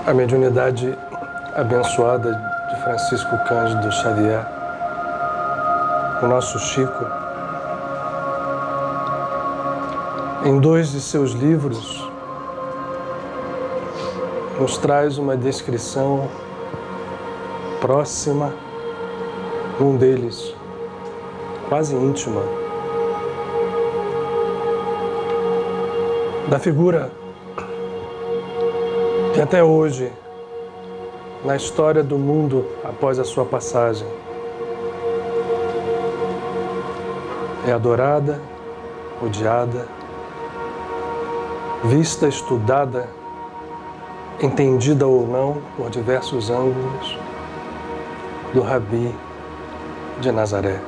A mediunidade abençoada de Francisco Cândido Xavier, o nosso Chico, em 2 de seus livros, nos traz uma descrição próxima, um deles, quase íntima, da figura que até hoje, na história do mundo após a sua passagem, é adorada, odiada, vista, estudada, entendida ou não por diversos ângulos, do Rabi de Nazaré,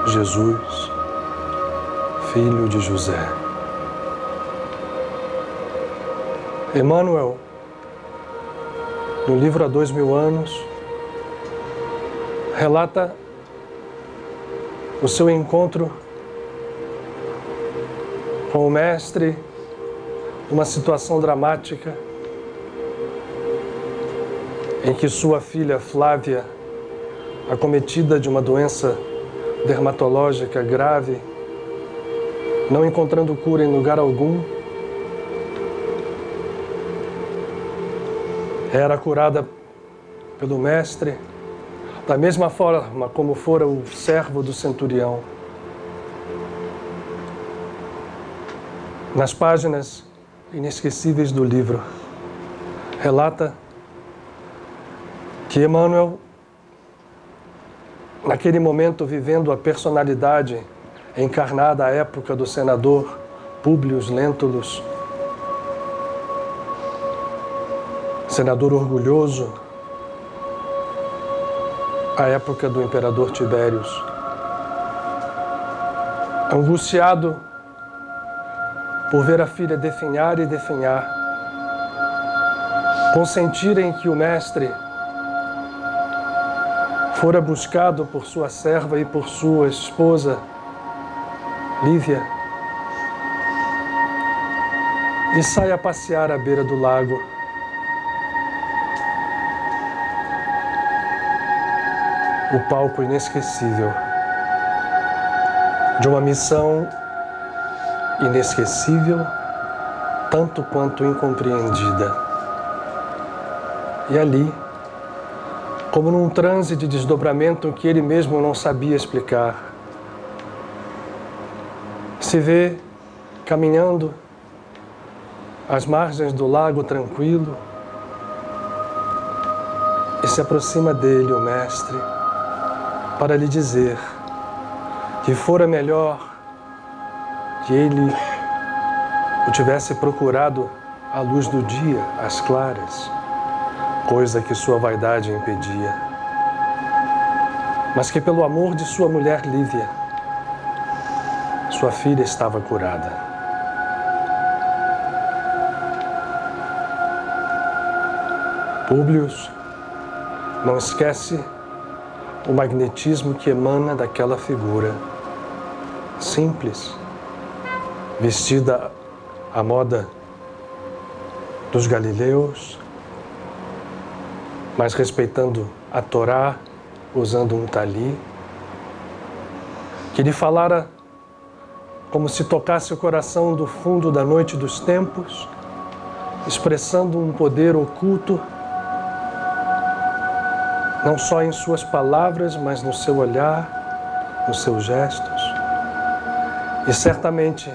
Jesus, filho de José. Emmanuel, no livro Há 2000 anos, relata o seu encontro com o Mestre numa situação dramática em que sua filha Flávia, acometida de uma doença dermatológica grave, não encontrando cura em lugar algum, era curada pelo Mestre, da mesma forma como fora o servo do centurião. Nas páginas inesquecíveis do livro, relata que Emmanuel, naquele momento vivendo a personalidade encarnada à época do senador Públio Lentulus, senador orgulhoso, à época do imperador Tibérios, angustiado por ver a filha definhar e definhar, consentir em que o Mestre fora buscado por sua serva e por sua esposa, Lívia, e sai a passear à beira do lago. O palco inesquecível de uma missão inesquecível, tanto quanto incompreendida. E ali, como num transe de desdobramento que ele mesmo não sabia explicar, se vê caminhando às margens do lago tranquilo e se aproxima dele o Mestre para lhe dizer que fora melhor que ele o tivesse procurado à luz do dia, às claras, coisa que sua vaidade impedia, mas que pelo amor de sua mulher Lívia, sua filha estava curada. Públio não esquece o magnetismo que emana daquela figura simples, vestida à moda dos galileus, mas respeitando a Torá, usando um tali, que lhe falara como se tocasse o coração do fundo da noite dos tempos, expressando um poder oculto, não só em suas palavras, mas no seu olhar, nos seus gestos. E certamente,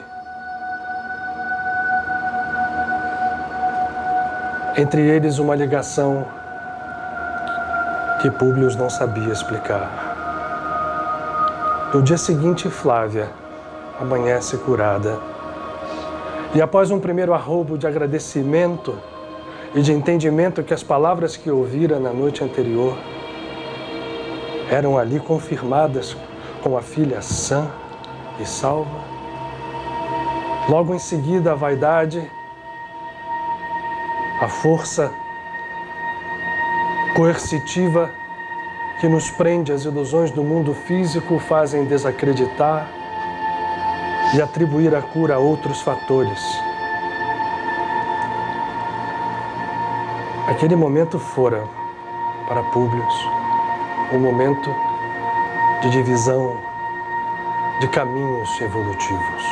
entre eles uma ligação que Públio não sabia explicar. No dia seguinte, Flávia amanhece curada. E após um primeiro arroubo de agradecimento e de entendimento que as palavras que ouvira na noite anterior eram ali confirmadas com a filha sã e salva, logo em seguida a vaidade, a força coercitiva que nos prende às ilusões do mundo físico fazem desacreditar e atribuir a cura a outros fatores. Aquele momento fora, para Públio, um momento de divisão de caminhos evolutivos.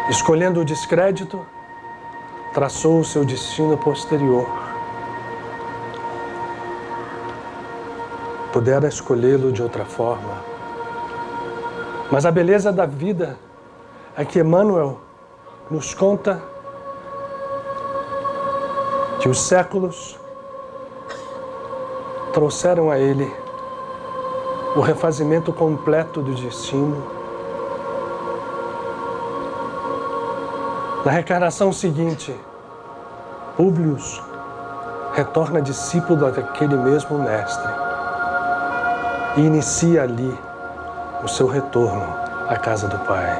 Escolhendo o descrédito, traçou o seu destino posterior. Pudera escolhê-lo de outra forma. Mas a beleza da vida é que Emmanuel nos conta que os séculos trouxeram a ele o refazimento completo do destino. Na reencarnação seguinte, Públio retorna discípulo daquele mesmo mestre e inicia ali o seu retorno à casa do Pai.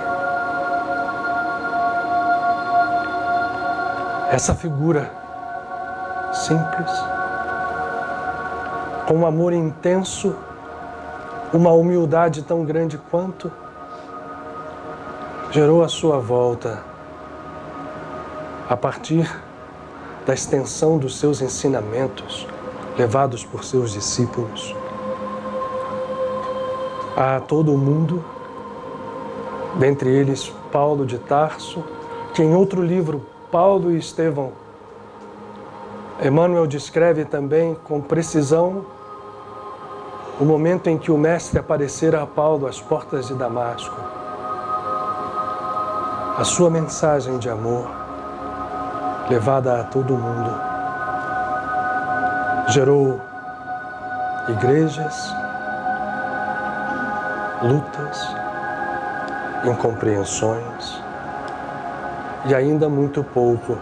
Essa figura simples, com um amor intenso, uma humildade tão grande quanto, gerou à sua volta, a partir da extensão dos seus ensinamentos, levados por seus discípulos, a todo o mundo, dentre eles Paulo de Tarso, que em outro livro, Paulo e Estevão, Emmanuel descreve também com precisão o momento em que o mestre aparecera a Paulo às portas de Damasco. A sua mensagem de amor, levada a todo mundo, gerou igrejas, lutas, incompreensões e ainda muito pouco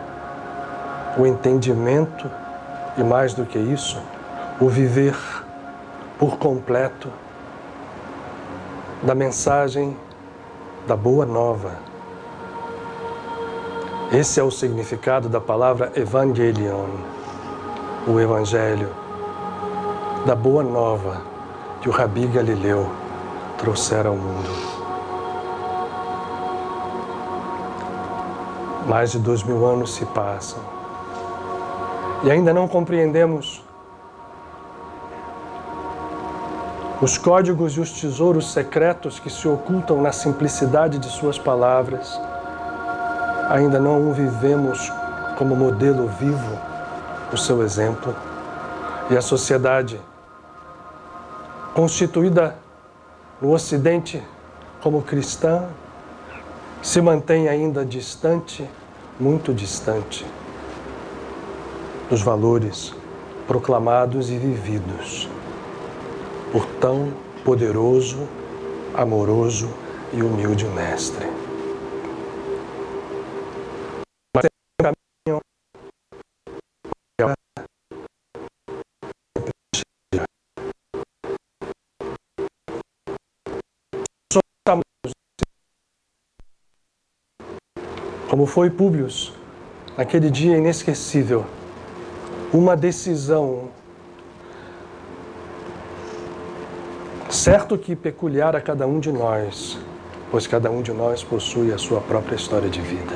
o entendimento e, mais do que isso, o viver por completo da mensagem da Boa Nova. Esse é o significado da palavra Evangelion, o Evangelho, da Boa Nova que o Rabi Galileu trouxera ao mundo. Mais de 2000 anos se passam e ainda não compreendemos os códigos e os tesouros secretos que se ocultam na simplicidade de suas palavras. Ainda não o vivemos como modelo vivo, o seu exemplo. E a sociedade, constituída no Ocidente como cristã, se mantém ainda distante, muito distante, dos valores proclamados e vividos por tão poderoso, amoroso e humilde mestre. Mas é um caminho como foi Públio, naquele dia inesquecível, uma decisão, certo que peculiar a cada um de nós, pois cada um de nós possui a sua própria história de vida.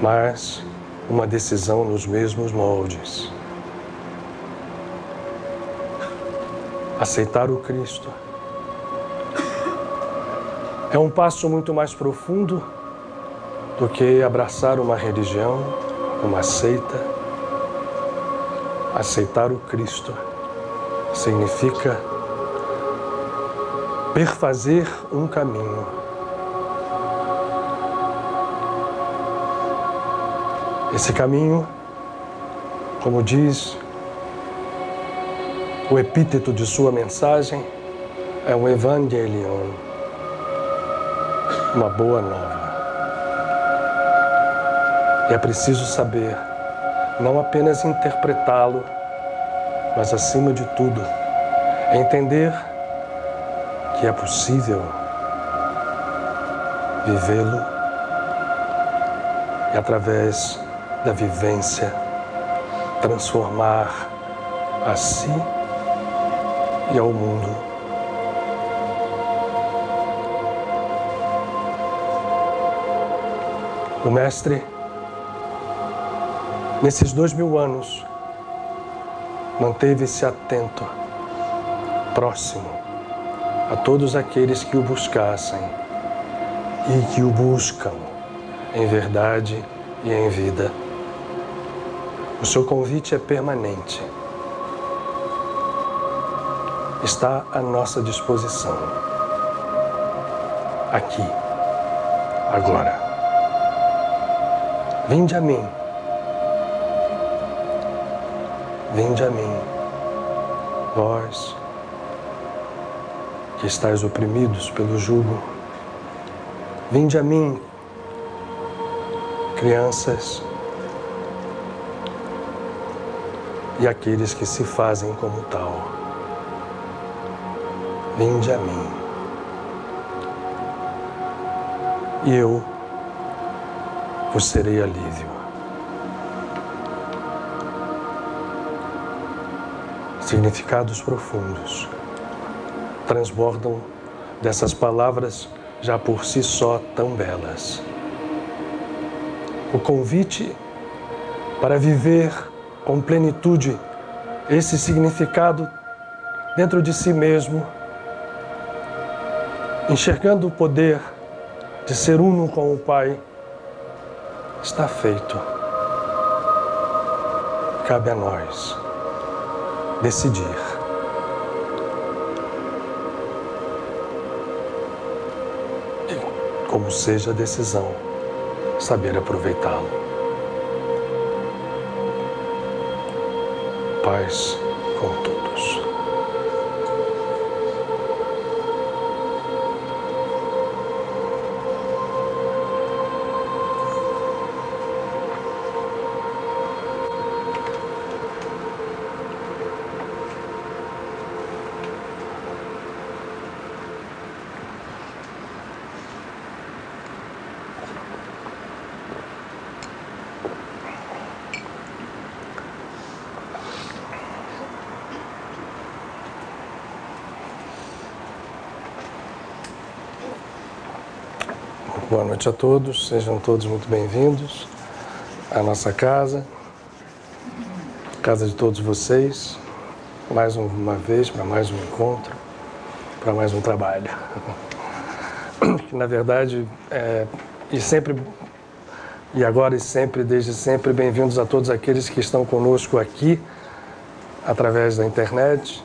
Mas uma decisão nos mesmos moldes. Aceitar o Cristo é um passo muito mais profundo do que abraçar uma religião, uma seita. Aceitar o Cristo significa perfazer um caminho. Esse caminho, como diz o epíteto de sua mensagem, é um Evangelion, uma boa nova. E é preciso saber, não apenas interpretá-lo, mas, acima de tudo, entender que é possível vivê-lo e, através da vivência, transformar a si e ao mundo. O Mestre nesses 2000 anos, manteve-se atento, próximo a todos aqueles que o buscassem e que o buscam em verdade e em vida. O seu convite é permanente. Está à nossa disposição. Aqui, agora. Vinde a mim. Vinde a mim, vós que estáis oprimidos pelo jugo. Vinde a mim, crianças, e aqueles que se fazem como tal. Vinde a mim, e eu vos serei alívio. Significados profundos transbordam dessas palavras já por si só tão belas. O convite para viver com plenitude esse significado dentro de si mesmo, enxergando o poder de ser uno com o Pai, está feito. Cabe a nós decidir. E, como seja a decisão, saber aproveitá-lo. Paz com todos. Boa noite a todos, sejam todos muito bem-vindos à nossa casa, casa de todos vocês, mais uma vez, para mais um encontro, para mais um trabalho. Que, na verdade, e agora e sempre, desde sempre, bem-vindos a todos aqueles que estão conosco aqui, através da internet,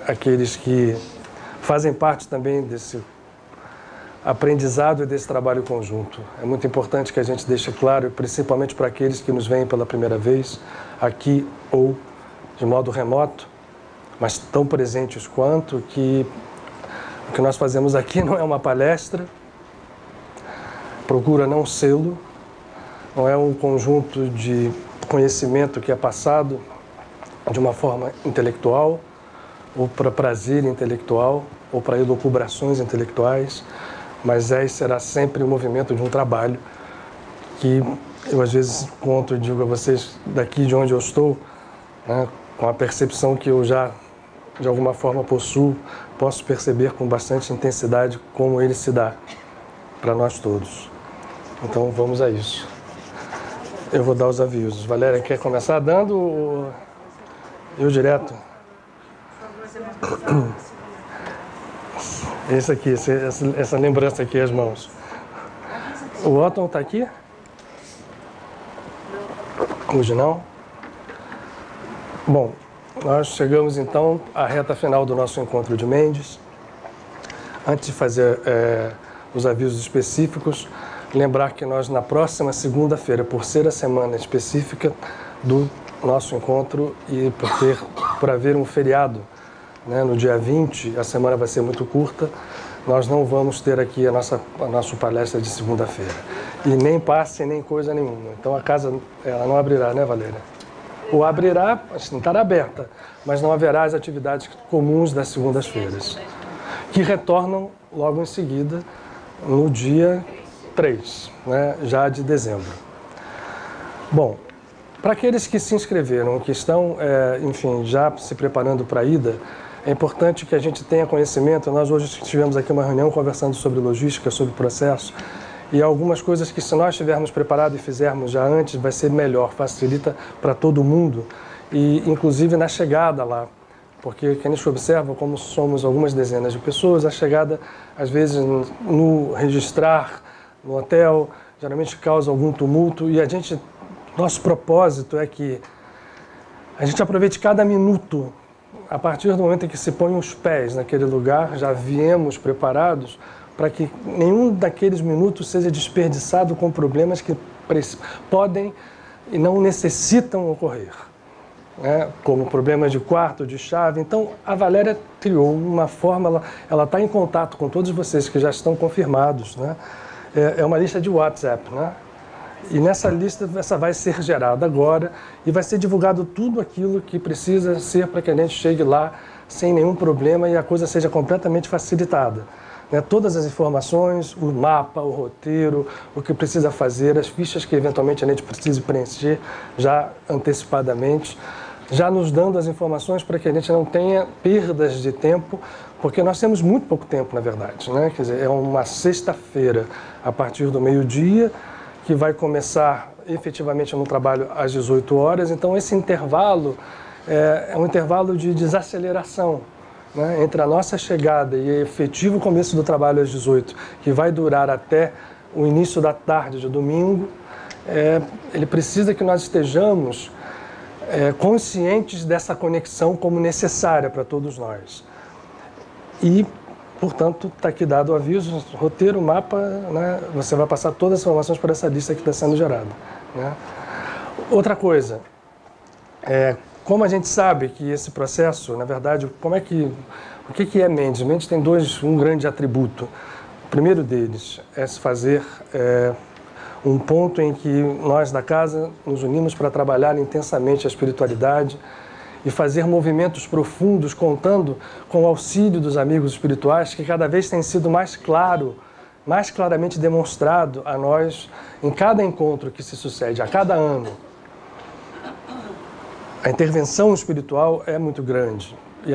aqueles que fazem parte também desse aprendizado e desse trabalho conjunto. É muito importante que a gente deixe claro, principalmente para aqueles que nos veem pela primeira vez, aqui ou de modo remoto, mas tão presentes quanto, que o que nós fazemos aqui não é uma palestra, procura não sê-lo, não é um conjunto de conhecimento que é passado de uma forma intelectual, ou para prazer intelectual, ou para elucubrações intelectuais, mas será sempre o movimento de um trabalho que eu às vezes conto e digo a vocês daqui de onde eu estou, né, com a percepção que eu já de alguma forma possuo, posso perceber com bastante intensidade como ele se dá para nós todos. Então vamos a isso. Eu vou dar os avisos. Valéria, quer começar dando ou eu direto? Esse aqui, essa lembrança aqui, as mãos. O Otton está aqui? Hoje não? Bom, nós chegamos então à reta final do nosso encontro de Mendes. Antes de fazer os avisos específicos, lembrar que nós na próxima segunda-feira, por ser a semana específica do nosso encontro e por haver um feriado, né, no dia 20, a semana vai ser muito curta, nós não vamos ter aqui a nossa palestra de segunda-feira. E nem passe, nem coisa nenhuma. Então a casa ela não abrirá, né, Valéria? Ou abrirá, assim, estará aberta, mas não haverá as atividades comuns das segundas-feiras, que retornam logo em seguida, no dia 3, né, já de dezembro. Bom, para aqueles que se inscreveram, que estão, enfim, já se preparando para a ida, é importante que a gente tenha conhecimento. Nós hoje tivemos aqui uma reunião conversando sobre logística, sobre processo, e algumas coisas que, se nós estivermos preparados e fizermos já antes, vai ser melhor, facilita para todo mundo, e inclusive na chegada lá. Porque quem a gente observa, como somos algumas dezenas de pessoas, a chegada, às vezes, no registrar, no hotel, geralmente causa algum tumulto, e nosso propósito é que a gente aproveite cada minuto, a partir do momento em que se põe os pés naquele lugar, já viemos preparados, para que nenhum daqueles minutos seja desperdiçado com problemas que podem e não necessitam ocorrer, né? Como problemas de quarto, de chave. Então, a Valéria criou uma forma, ela está em contato com todos vocês que já estão confirmados, né? É uma lista de WhatsApp, né? E nessa lista, essa vai ser gerada agora e vai ser divulgado tudo aquilo que precisa ser para que a gente chegue lá sem nenhum problema e a coisa seja completamente facilitada, né? Todas as informações, o mapa, o roteiro, o que precisa fazer, as fichas que eventualmente a gente precise preencher já antecipadamente, já nos dando as informações para que a gente não tenha perdas de tempo, porque nós temos muito pouco tempo, na verdade, né? Quer dizer, é uma sexta-feira, a partir do meio-dia, que vai começar efetivamente no trabalho às 18 horas. Então, esse intervalo é um intervalo de desaceleração, né? Entre a nossa chegada e o efetivo começo do trabalho às 18, que vai durar até o início da tarde de domingo. Ele precisa que nós estejamos conscientes dessa conexão como necessária para todos nós. E, portanto, está aqui dado o aviso, roteiro, mapa, né? Você vai passar todas as informações por essa lista que está sendo gerada, né? Outra coisa, como a gente sabe que esse processo, na verdade, o que é Mendes? Mendes tem um grande atributo. O primeiro deles é se fazer um ponto em que nós da casa nos unimos para trabalhar intensamente a espiritualidade e fazer movimentos profundos, contando com o auxílio dos amigos espirituais, que cada vez tem sido mais claramente demonstrado a nós em cada encontro que se sucede, a cada ano. A intervenção espiritual é muito grande e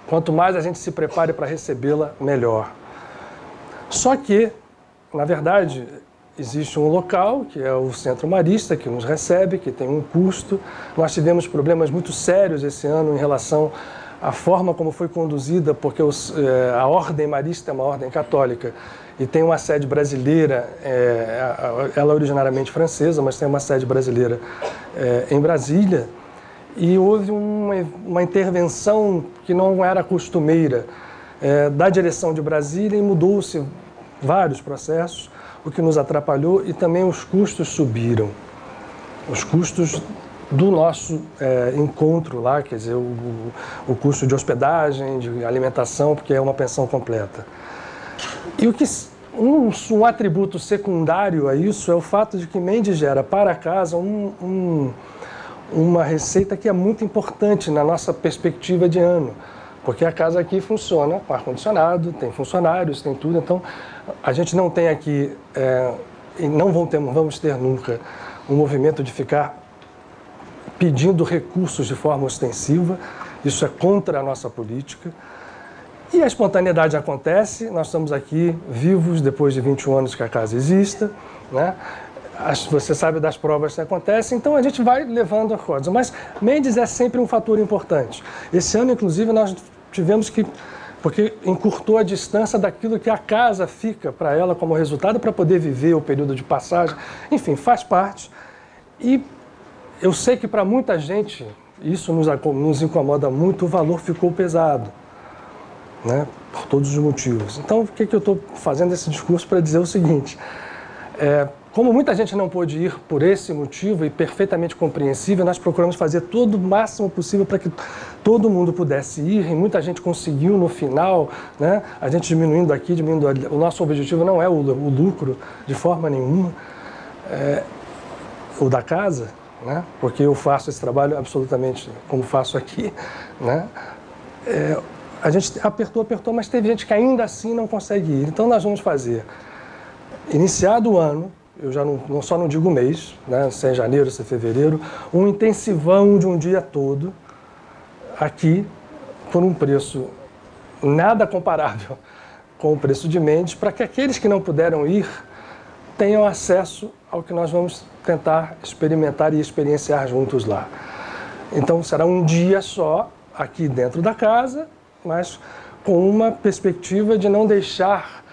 quanto mais a gente se prepare para recebê-la, melhor. Só que, na verdade, existe um local, que é o Centro Marista, que nos recebe, que tem um custo. Nós tivemos problemas muito sérios esse ano em relação à forma como foi conduzida, porque a Ordem Marista é uma ordem católica e tem uma sede brasileira, ela é originariamente francesa, mas tem uma sede brasileira em Brasília, e houve uma intervenção que não era costumeira da direção de Brasília e mudou-se vários processos, o que nos atrapalhou, e também os custos subiram. Os custos do nosso encontro lá, quer dizer, o custo de hospedagem, de alimentação, porque é uma pensão completa. E um atributo secundário a isso é o fato de que Mendes gera para casa uma receita que é muito importante na nossa perspectiva de ano. Porque a casa aqui funciona com ar-condicionado, tem funcionários, tem tudo. Então, a gente não tem aqui, e não vamos ter nunca, um movimento de ficar pedindo recursos de forma ostensiva. Isso é contra a nossa política. E a espontaneidade acontece, nós estamos aqui vivos depois de 21 anos que a casa exista, né? Você sabe das provas que acontecem, então a gente vai levando a coisa. Mas Mendes é sempre um fator importante. Esse ano, inclusive, nós tivemos que, porque encurtou a distância daquilo que a casa fica para ela como resultado, para poder viver o período de passagem. Enfim, faz parte. E eu sei que para muita gente isso nos incomoda muito, o valor ficou pesado, né? Por todos os motivos. Então, por que eu estou fazendo esse discurso? Para dizer o seguinte: como muita gente não pôde ir por esse motivo, e perfeitamente compreensível, nós procuramos fazer todo o máximo possível para que todo mundo pudesse ir, e muita gente conseguiu no final, né? A gente diminuindo aqui, diminuindo ali. O nosso objetivo não é o lucro de forma nenhuma, o da casa, né? Porque eu faço esse trabalho absolutamente como faço aqui, né? A gente apertou, mas teve gente que ainda assim não consegue ir. Então nós vamos fazer, iniciado o ano, eu já só não digo mês, né? Se é janeiro, se é fevereiro, um intensivão de um dia todo, aqui, por um preço nada comparável com o preço de Mendes, para que aqueles que não puderam ir tenham acesso ao que nós vamos tentar experimentar e experienciar juntos lá. Então será um dia só aqui dentro da casa, mas com uma perspectiva de não deixar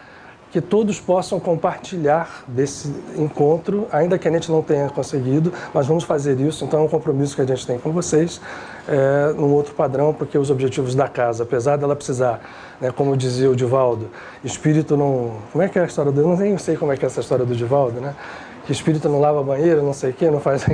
que todos possam compartilhar desse encontro, ainda que a gente não tenha conseguido, mas vamos fazer isso. Então é um compromisso que a gente tem com vocês, num outro padrão, porque os objetivos da casa, apesar dela precisar, né, como dizia o Divaldo, espírito não... Como é que é a história do... Eu nem sei como é que é essa história do Divaldo, né? Que espírito não lava banheiro, não sei o quê, não faz...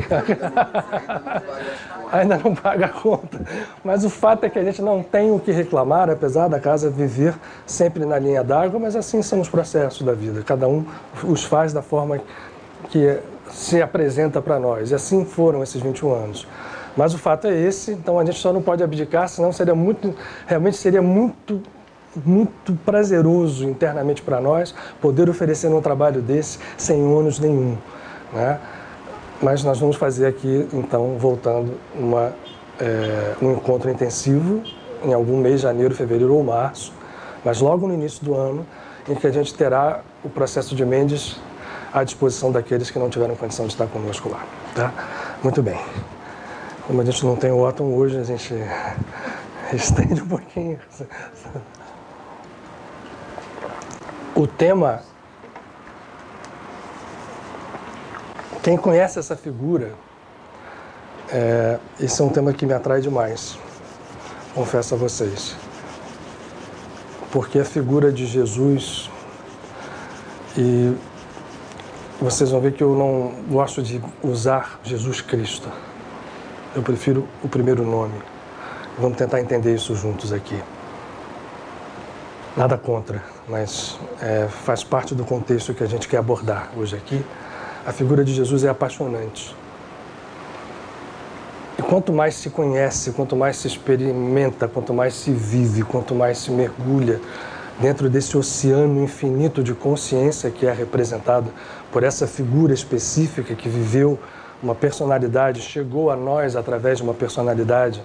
Ainda não paga a conta. Mas o fato é que a gente não tem o que reclamar, apesar da casa viver sempre na linha d'água, mas assim são os processos da vida. Cada um os faz da forma que se apresenta para nós. E assim foram esses 21 anos. Mas o fato é esse, então a gente só não pode abdicar, senão realmente seria muito prazeroso internamente para nós poder oferecer um trabalho desse sem ônus nenhum, né? Mas nós vamos fazer aqui, então, voltando, um encontro intensivo em algum mês, janeiro, fevereiro ou março, mas logo no início do ano, em que a gente terá o processo de Mendes à disposição daqueles que não tiveram condição de estar conosco lá, tá? Muito bem. Como a gente não tem o Otton hoje, a gente estende um pouquinho. O tema... Quem conhece essa figura, esse é um tema que me atrai demais, confesso a vocês. Porque a figura de Jesus, e vocês vão ver que eu não gosto de usar Jesus Cristo. Eu prefiro o primeiro nome. Vamos tentar entender isso juntos aqui. Nada contra, mas faz parte do contexto que a gente quer abordar hoje aqui. A figura de Jesus é apaixonante. E quanto mais se conhece, quanto mais se experimenta, quanto mais se vive, quanto mais se mergulha dentro desse oceano infinito de consciência que é representado por essa figura específica que viveu uma personalidade, chegou a nós através de uma personalidade,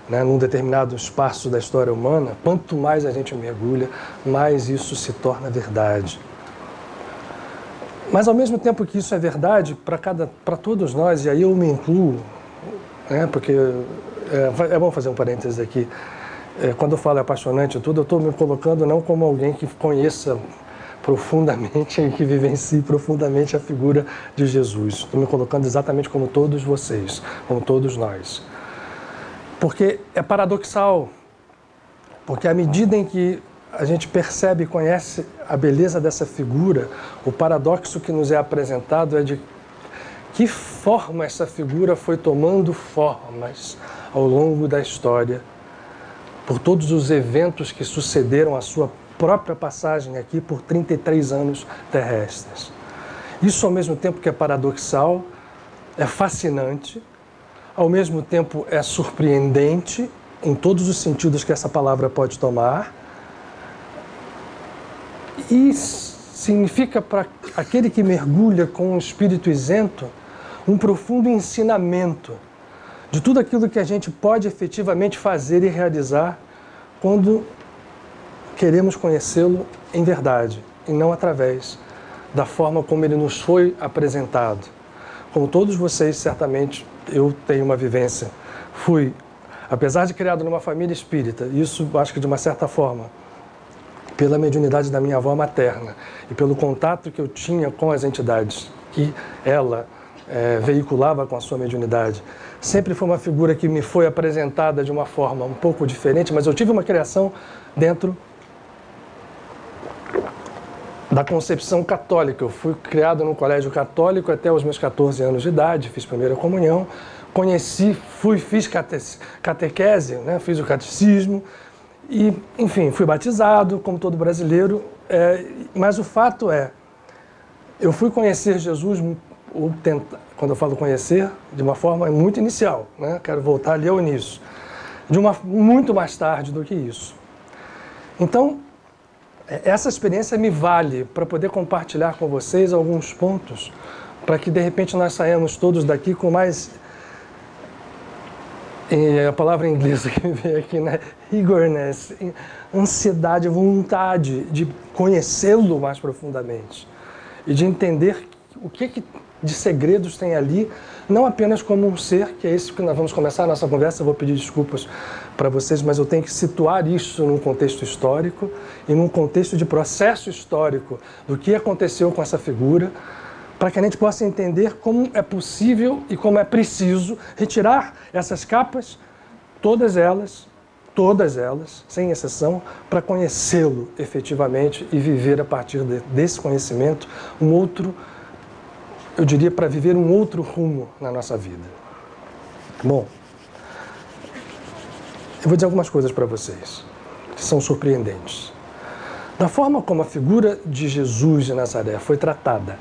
né, num determinado espaço da história humana, quanto mais a gente mergulha, mais isso se torna verdade. Mas ao mesmo tempo que isso é verdade para todos nós, e aí eu me incluo, né, porque é bom fazer um parênteses aqui, quando eu falo apaixonante e tudo, eu estou me colocando não como alguém que conheça profundamente e que vivencie profundamente a figura de Jesus. Estou me colocando exatamente como todos vocês, como todos nós. Porque é paradoxal, porque à medida em que a gente percebe e conhece a beleza dessa figura, o paradoxo que nos é apresentado é de que forma essa figura foi tomando formas ao longo da história, por todos os eventos que sucederam a sua própria passagem aqui por 33 anos terrestres. Isso, ao mesmo tempo que é paradoxal, é fascinante, ao mesmo tempo é surpreendente, em todos os sentidos que essa palavra pode tomar, e significa para aquele que mergulha com um espírito isento um profundo ensinamento de tudo aquilo que a gente pode efetivamente fazer e realizar quando queremos conhecê-lo em verdade e não através da forma como ele nos foi apresentado. Como todos vocês, certamente, eu tenho uma vivência. Fui, apesar de criado numa família espírita, isso acho que de uma certa forma, pela mediunidade da minha avó materna e pelo contato que eu tinha com as entidades que ela veiculava com a sua mediunidade, sempre foi uma figura que me foi apresentada de uma forma um pouco diferente, mas eu tive uma criação dentro da concepção católica. Eu fui criado num colégio católico até os meus 14 anos de idade, fiz primeira comunhão, fiz catequese, né, fiz o catecismo e, enfim, fui batizado, como todo brasileiro, mas o fato é, eu fui conhecer Jesus, quando eu falo conhecer, de uma forma muito inicial, né? Quero voltar ali ao início, muito mais tarde do que isso. Então, essa experiência me vale para poder compartilhar com vocês alguns pontos, para que de repente nós saímos todos daqui com mais, a palavra inglesa que veio aqui, né? Eagerness, ansiedade, vontade de conhecê-lo mais profundamente e de entender o que de segredos tem ali, não apenas como um ser, que é esse que nós vamos começar a nossa conversa. Eu vou pedir desculpas para vocês, mas eu tenho que situar isso num contexto histórico e num contexto de processo histórico do que aconteceu com essa figura, para que a gente possa entender como é possível e como é preciso retirar essas capas, todas elas, sem exceção, para conhecê-lo efetivamente e viver a partir desse conhecimento um outro, eu diria, para viver um outro rumo na nossa vida. Bom, eu vou dizer algumas coisas para vocês que são surpreendentes. Da forma como a figura de Jesus de Nazaré foi tratada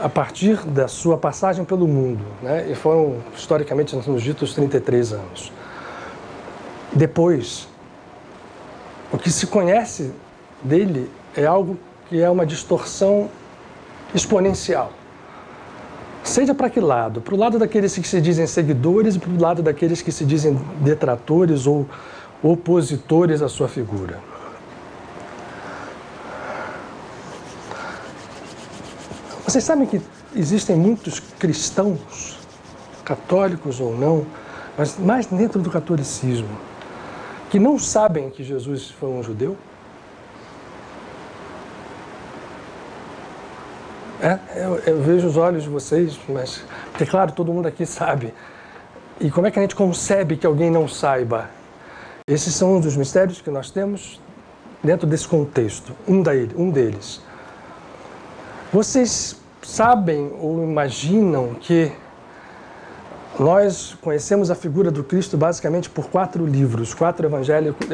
a partir da sua passagem pelo mundo, né, e foram, historicamente, nos ditos 33 anos. Depois, o que se conhece dele é algo que é uma distorção exponencial. Seja para que lado? Para o lado daqueles que se dizem seguidores e para o lado daqueles que se dizem detratores ou opositores à sua figura. Vocês sabem que existem muitos cristãos, católicos ou não, mas mais dentro do catolicismo, que não sabem que Jesus foi um judeu? Eu vejo os olhos de vocês, mas, porque claro, todo mundo aqui sabe. E como é que a gente concebe que alguém não saiba? Esses são um dos mistérios que nós temos dentro desse contexto, um deles. Vocês sabem ou imaginam que nós conhecemos a figura do Cristo basicamente por 4 livros, 4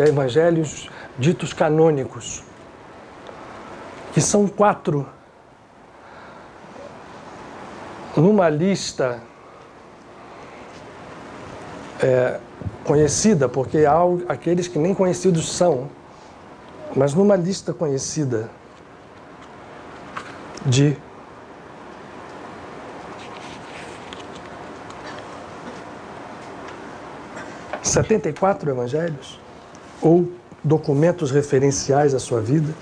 evangelhos ditos canônicos, que são 4 numa lista conhecida, porque há aqueles que nem conhecidos são, mas numa lista conhecida de 74 evangelhos ou documentos referenciais à sua vida.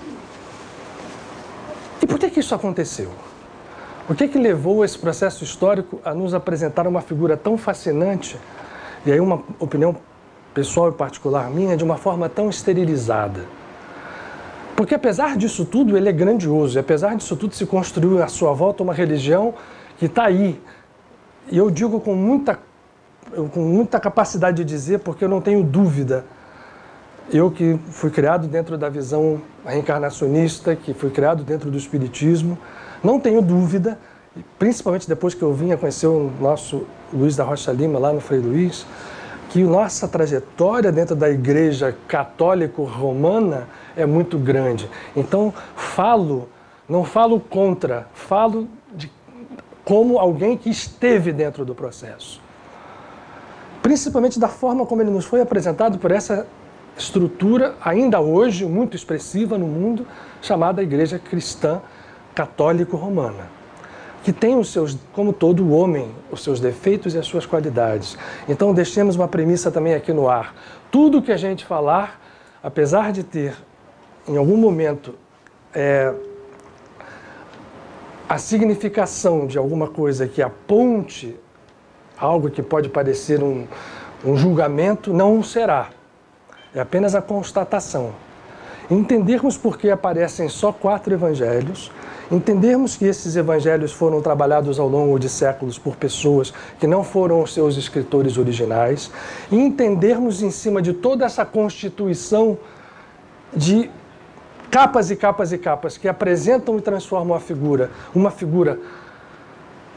E por que isso aconteceu? O que levou esse processo histórico a nos apresentar uma figura tão fascinante, e aí uma opinião pessoal e particular minha, de uma forma tão esterilizada? Porque apesar disso tudo, ele é grandioso, e apesar disso tudo se construiu à sua volta uma religião que está aí. E eu digo com muita capacidade de dizer, porque eu não tenho dúvida. Eu que fui criado dentro da visão reencarnacionista, que fui criado dentro do Espiritismo, não tenho dúvida, principalmente depois que eu vim a conhecer o nosso Luiz da Rocha Lima, lá no Frei Luiz, que nossa trajetória dentro da Igreja Católico-Romana é muito grande. Então, não falo contra, falo como alguém que esteve dentro do processo. Principalmente da forma como ele nos foi apresentado por essa estrutura, ainda hoje muito expressiva no mundo, chamada Igreja Cristã Católico-Romana, que tem os seus, como todo homem, os seus defeitos e as suas qualidades. Então deixemos uma premissa também aqui no ar. Tudo que a gente falar, apesar de ter, em algum momento, a significação de alguma coisa que aponte algo que pode parecer um julgamento, não será. É apenas a constatação. Entendermos por que aparecem só 4 evangelhos, entendermos que esses evangelhos foram trabalhados ao longo de séculos por pessoas que não foram os seus escritores originais, e entendermos em cima de toda essa constituição de capas e capas e capas que apresentam e transformam uma figura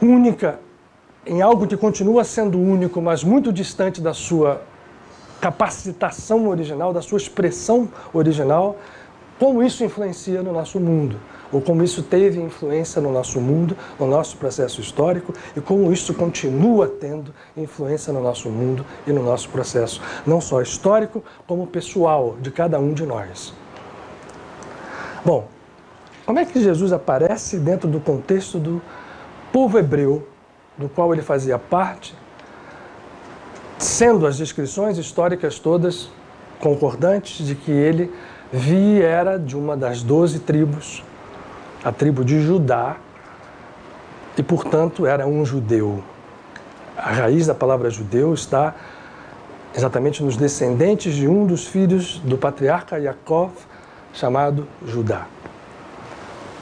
única, em algo que continua sendo único, mas muito distante da sua capacitação original, da sua expressão original, como isso influencia no nosso mundo, ou como isso teve influência no nosso mundo, no nosso processo histórico, e como isso continua tendo influência no nosso mundo e no nosso processo, não só histórico, como pessoal de cada um de nós. Bom, como é que Jesus aparece dentro do contexto do povo hebreu, do qual ele fazia parte, sendo as descrições históricas todas concordantes de que ele viera de uma das 12 tribos, a tribo de Judá, e, portanto, era um judeu. A raiz da palavra judeu está exatamente nos descendentes de um dos filhos do patriarca Yaakov, chamado Judá.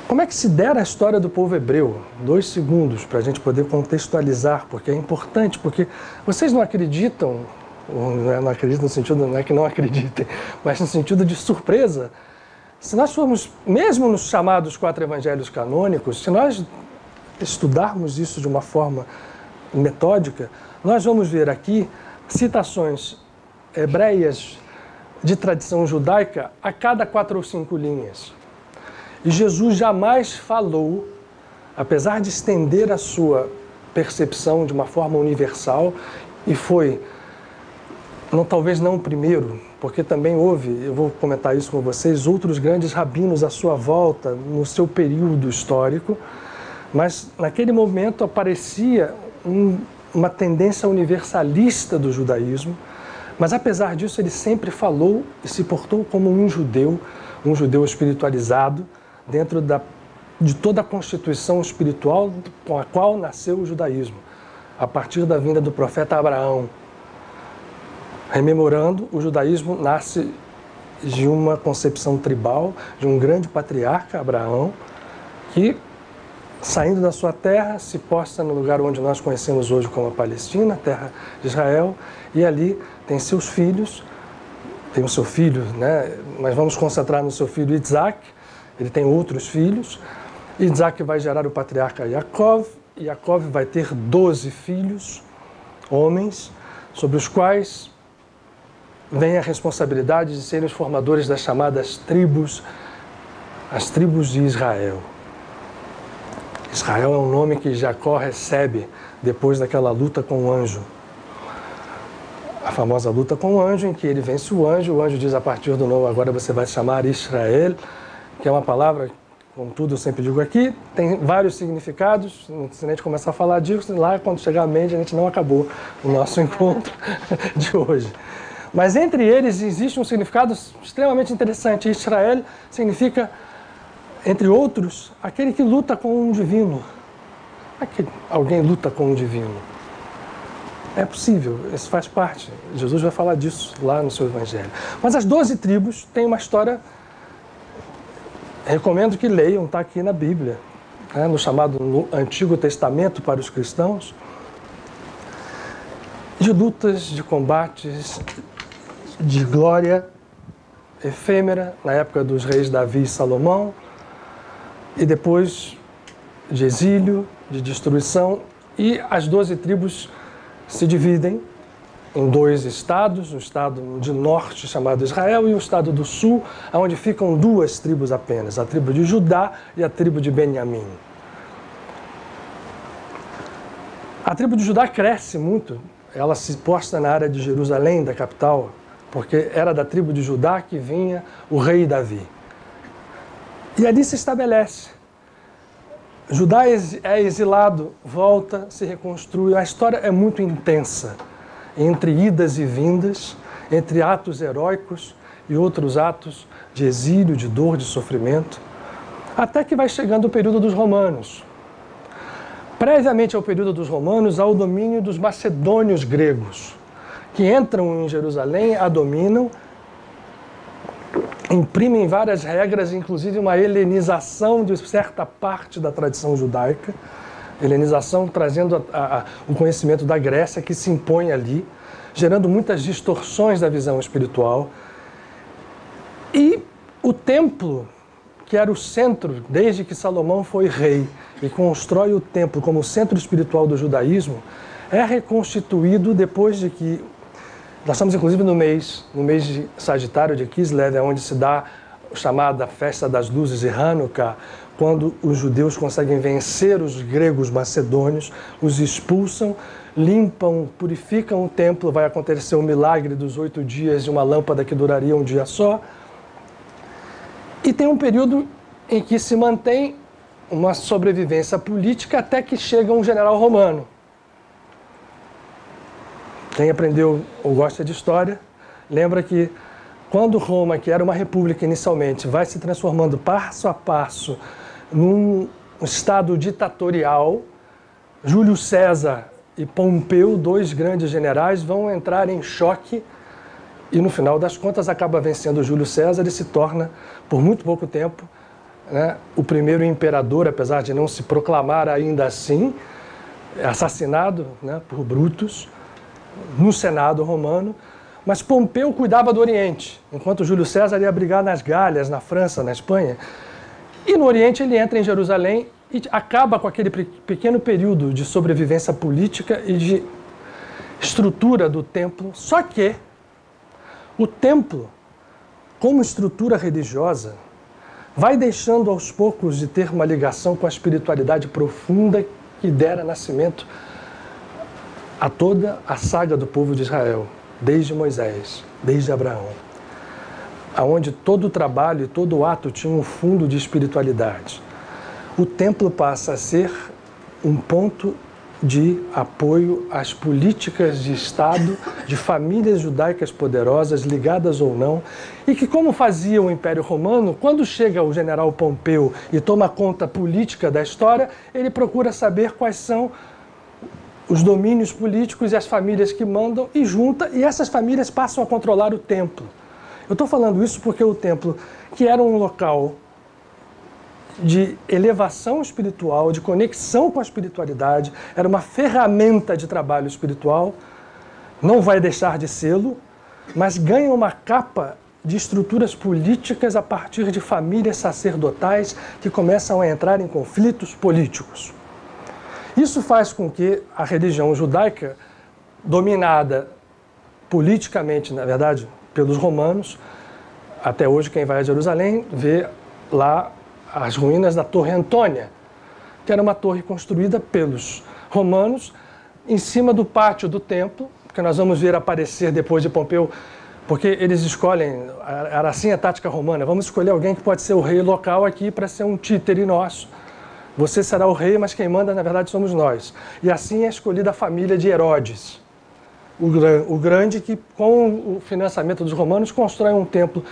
Como é que se dera a história do povo hebreu? 2 segundos para a gente poder contextualizar, porque é importante, porque vocês não acreditam, não acreditam no sentido, não é que não acreditem, mas no sentido de surpresa. Se nós formos, mesmo nos chamados 4 evangelhos canônicos, se nós estudarmos isso de uma forma metódica, nós vamos ver aqui citações hebreias de tradição judaica a cada 4 ou 5 linhas. E Jesus jamais falou, apesar de estender a sua percepção de uma forma universal, e foi, talvez não o primeiro, porque também houve, eu vou comentar isso com vocês, outros grandes rabinos à sua volta, no seu período histórico, mas naquele momento aparecia uma tendência universalista do judaísmo, mas apesar disso ele sempre falou e se portou como um judeu espiritualizado, dentro de toda a constituição espiritual com a qual nasceu o judaísmo, a partir da vinda do profeta Abraão. Rememorando, o judaísmo nasce de uma concepção tribal, de um grande patriarca, Abraão, que, saindo da sua terra, se posta no lugar onde nós conhecemos hoje como a Palestina, a terra de Israel, e ali tem seus filhos, tem o seu filho, né? Mas vamos concentrar no seu filho Isaac. Ele tem outros filhos. Isaac vai gerar o patriarca Yaakov. Yaakov vai ter 12 filhos, homens, sobre os quais vem a responsabilidade de serem os formadores das chamadas tribos, as tribos de Israel. Israel é um nome que Jacó recebe depois daquela luta com o anjo. A famosa luta com o anjo, em que ele vence o anjo diz a partir do novo, agora você vai se chamar Israel, que é uma palavra, contudo eu sempre digo aqui, tem vários significados, se a gente começar a falar disso, lá quando chegar a mente a gente não acabou o nosso encontro de hoje. Mas entre eles existe um significado extremamente interessante. Israel significa, entre outros, aquele que luta com um divino. Alguém luta com um divino. É possível, isso faz parte. Jesus vai falar disso lá no seu evangelho. Mas as 12 tribos têm uma história, recomendo que leiam, está aqui na Bíblia, né, no Antigo Testamento para os cristãos, de lutas, de combates, de glória efêmera, na época dos reis Davi e Salomão, e depois de exílio, de destruição, e as 12 tribos se dividem em 2 estados, o estado de norte chamado Israel e o estado do sul, onde ficam 2 tribos apenas, a tribo de Judá e a tribo de Benjamim. A tribo de Judá cresce muito, ela se posta na área de Jerusalém, da capital, porque era da tribo de Judá que vinha o rei Davi. E ali se estabelece. Judá é exilado, volta, se reconstrui. A história é muito intensa, entre idas e vindas, entre atos heróicos e outros atos de exílio, de dor, de sofrimento, até que vai chegando o período dos romanos. Previamente ao período dos romanos, há o domínio dos macedônios gregos, que entram em Jerusalém, a dominam, imprimem várias regras, inclusive uma helenização de certa parte da tradição judaica, helenização trazendo o conhecimento da Grécia que se impõe ali, gerando muitas distorções da visão espiritual. E o templo, que era o centro, desde que Salomão foi rei e constrói o templo como centro espiritual do judaísmo, é reconstituído depois de que... Nós estamos, inclusive, no mês de Sagitário, de Kislev, onde se dá a chamada Festa das Luzes e Hanukkah, quando os judeus conseguem vencer os gregos macedônios, os expulsam, limpam, purificam o templo, vai acontecer o milagre dos 8 dias de uma lâmpada que duraria um dia só. E tem um período em que se mantém uma sobrevivência política até que chega um general romano. Quem aprendeu ou gosta de história, lembra que quando Roma, que era uma república inicialmente, vai se transformando passo a passo num estado ditatorial, Júlio César e Pompeu, dois grandes generais, vão entrar em choque e, no final das contas, acaba vencendo Júlio César e se torna, por muito pouco tempo, né, o primeiro imperador, apesar de não se proclamar ainda assim, assassinado, né, por Brutus, no Senado romano. Mas Pompeu cuidava do Oriente, enquanto Júlio César ia brigar nas Gálias, na França, na Espanha. E no Oriente ele entra em Jerusalém e acaba com aquele pequeno período de sobrevivência política e de estrutura do templo. Só que o templo, como estrutura religiosa, vai deixando aos poucos de ter uma ligação com a espiritualidade profunda que dera nascimento a toda a saga do povo de Israel, desde Moisés, desde Abraão, aonde todo o trabalho e todo o ato tinha um fundo de espiritualidade. O templo passa a ser um ponto de apoio às políticas de Estado, de famílias judaicas poderosas, ligadas ou não, e que, como fazia o Império Romano, quando chega o general Pompeu e toma conta política da história, ele procura saber quais são os domínios políticos e as famílias que mandam e junta, e essas famílias passam a controlar o templo. Eu estou falando isso porque o templo, que era um local de elevação espiritual, de conexão com a espiritualidade, era uma ferramenta de trabalho espiritual, não vai deixar de sê-lo, mas ganha uma capa de estruturas políticas a partir de famílias sacerdotais que começam a entrar em conflitos políticos. Isso faz com que a religião judaica, dominada politicamente, na verdade, pelos romanos, até hoje quem vai a Jerusalém vê lá as ruínas da Torre Antônia, que era uma torre construída pelos romanos em cima do pátio do templo, que nós vamos ver aparecer depois de Pompeu, porque eles escolhem, era assim a tática romana, vamos escolher alguém que pode ser o rei local aqui para ser um títere nosso. Você será o rei, mas quem manda, na verdade, somos nós. E assim é escolhida a família de Herodes, o grande, que com o financiamento dos romanos constrói um templo,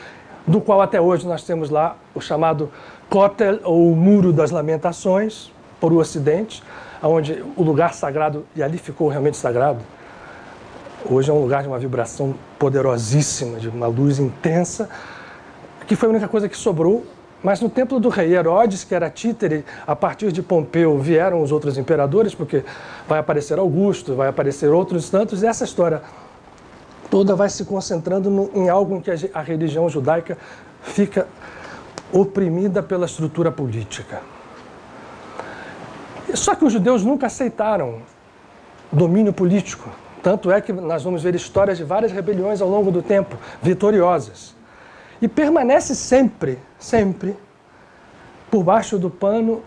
do qual até hoje nós temos lá o chamado Kotel, ou Muro das Lamentações, por o Ocidente, onde o lugar sagrado, e ali ficou realmente sagrado, hoje é um lugar de uma vibração poderosíssima, de uma luz intensa, que foi a única coisa que sobrou. Mas no templo do rei Herodes, que era títere, a partir de Pompeu vieram os outros imperadores, porque vai aparecer Augusto, vai aparecer outros tantos, e essa história toda vai se concentrando em algo em que a religião judaica fica oprimida pela estrutura política. Só que os judeus nunca aceitaram domínio político. Tanto é que nós vamos ver histórias de várias rebeliões ao longo do tempo, vitoriosas. E permanece sempre, sempre, por baixo do pano,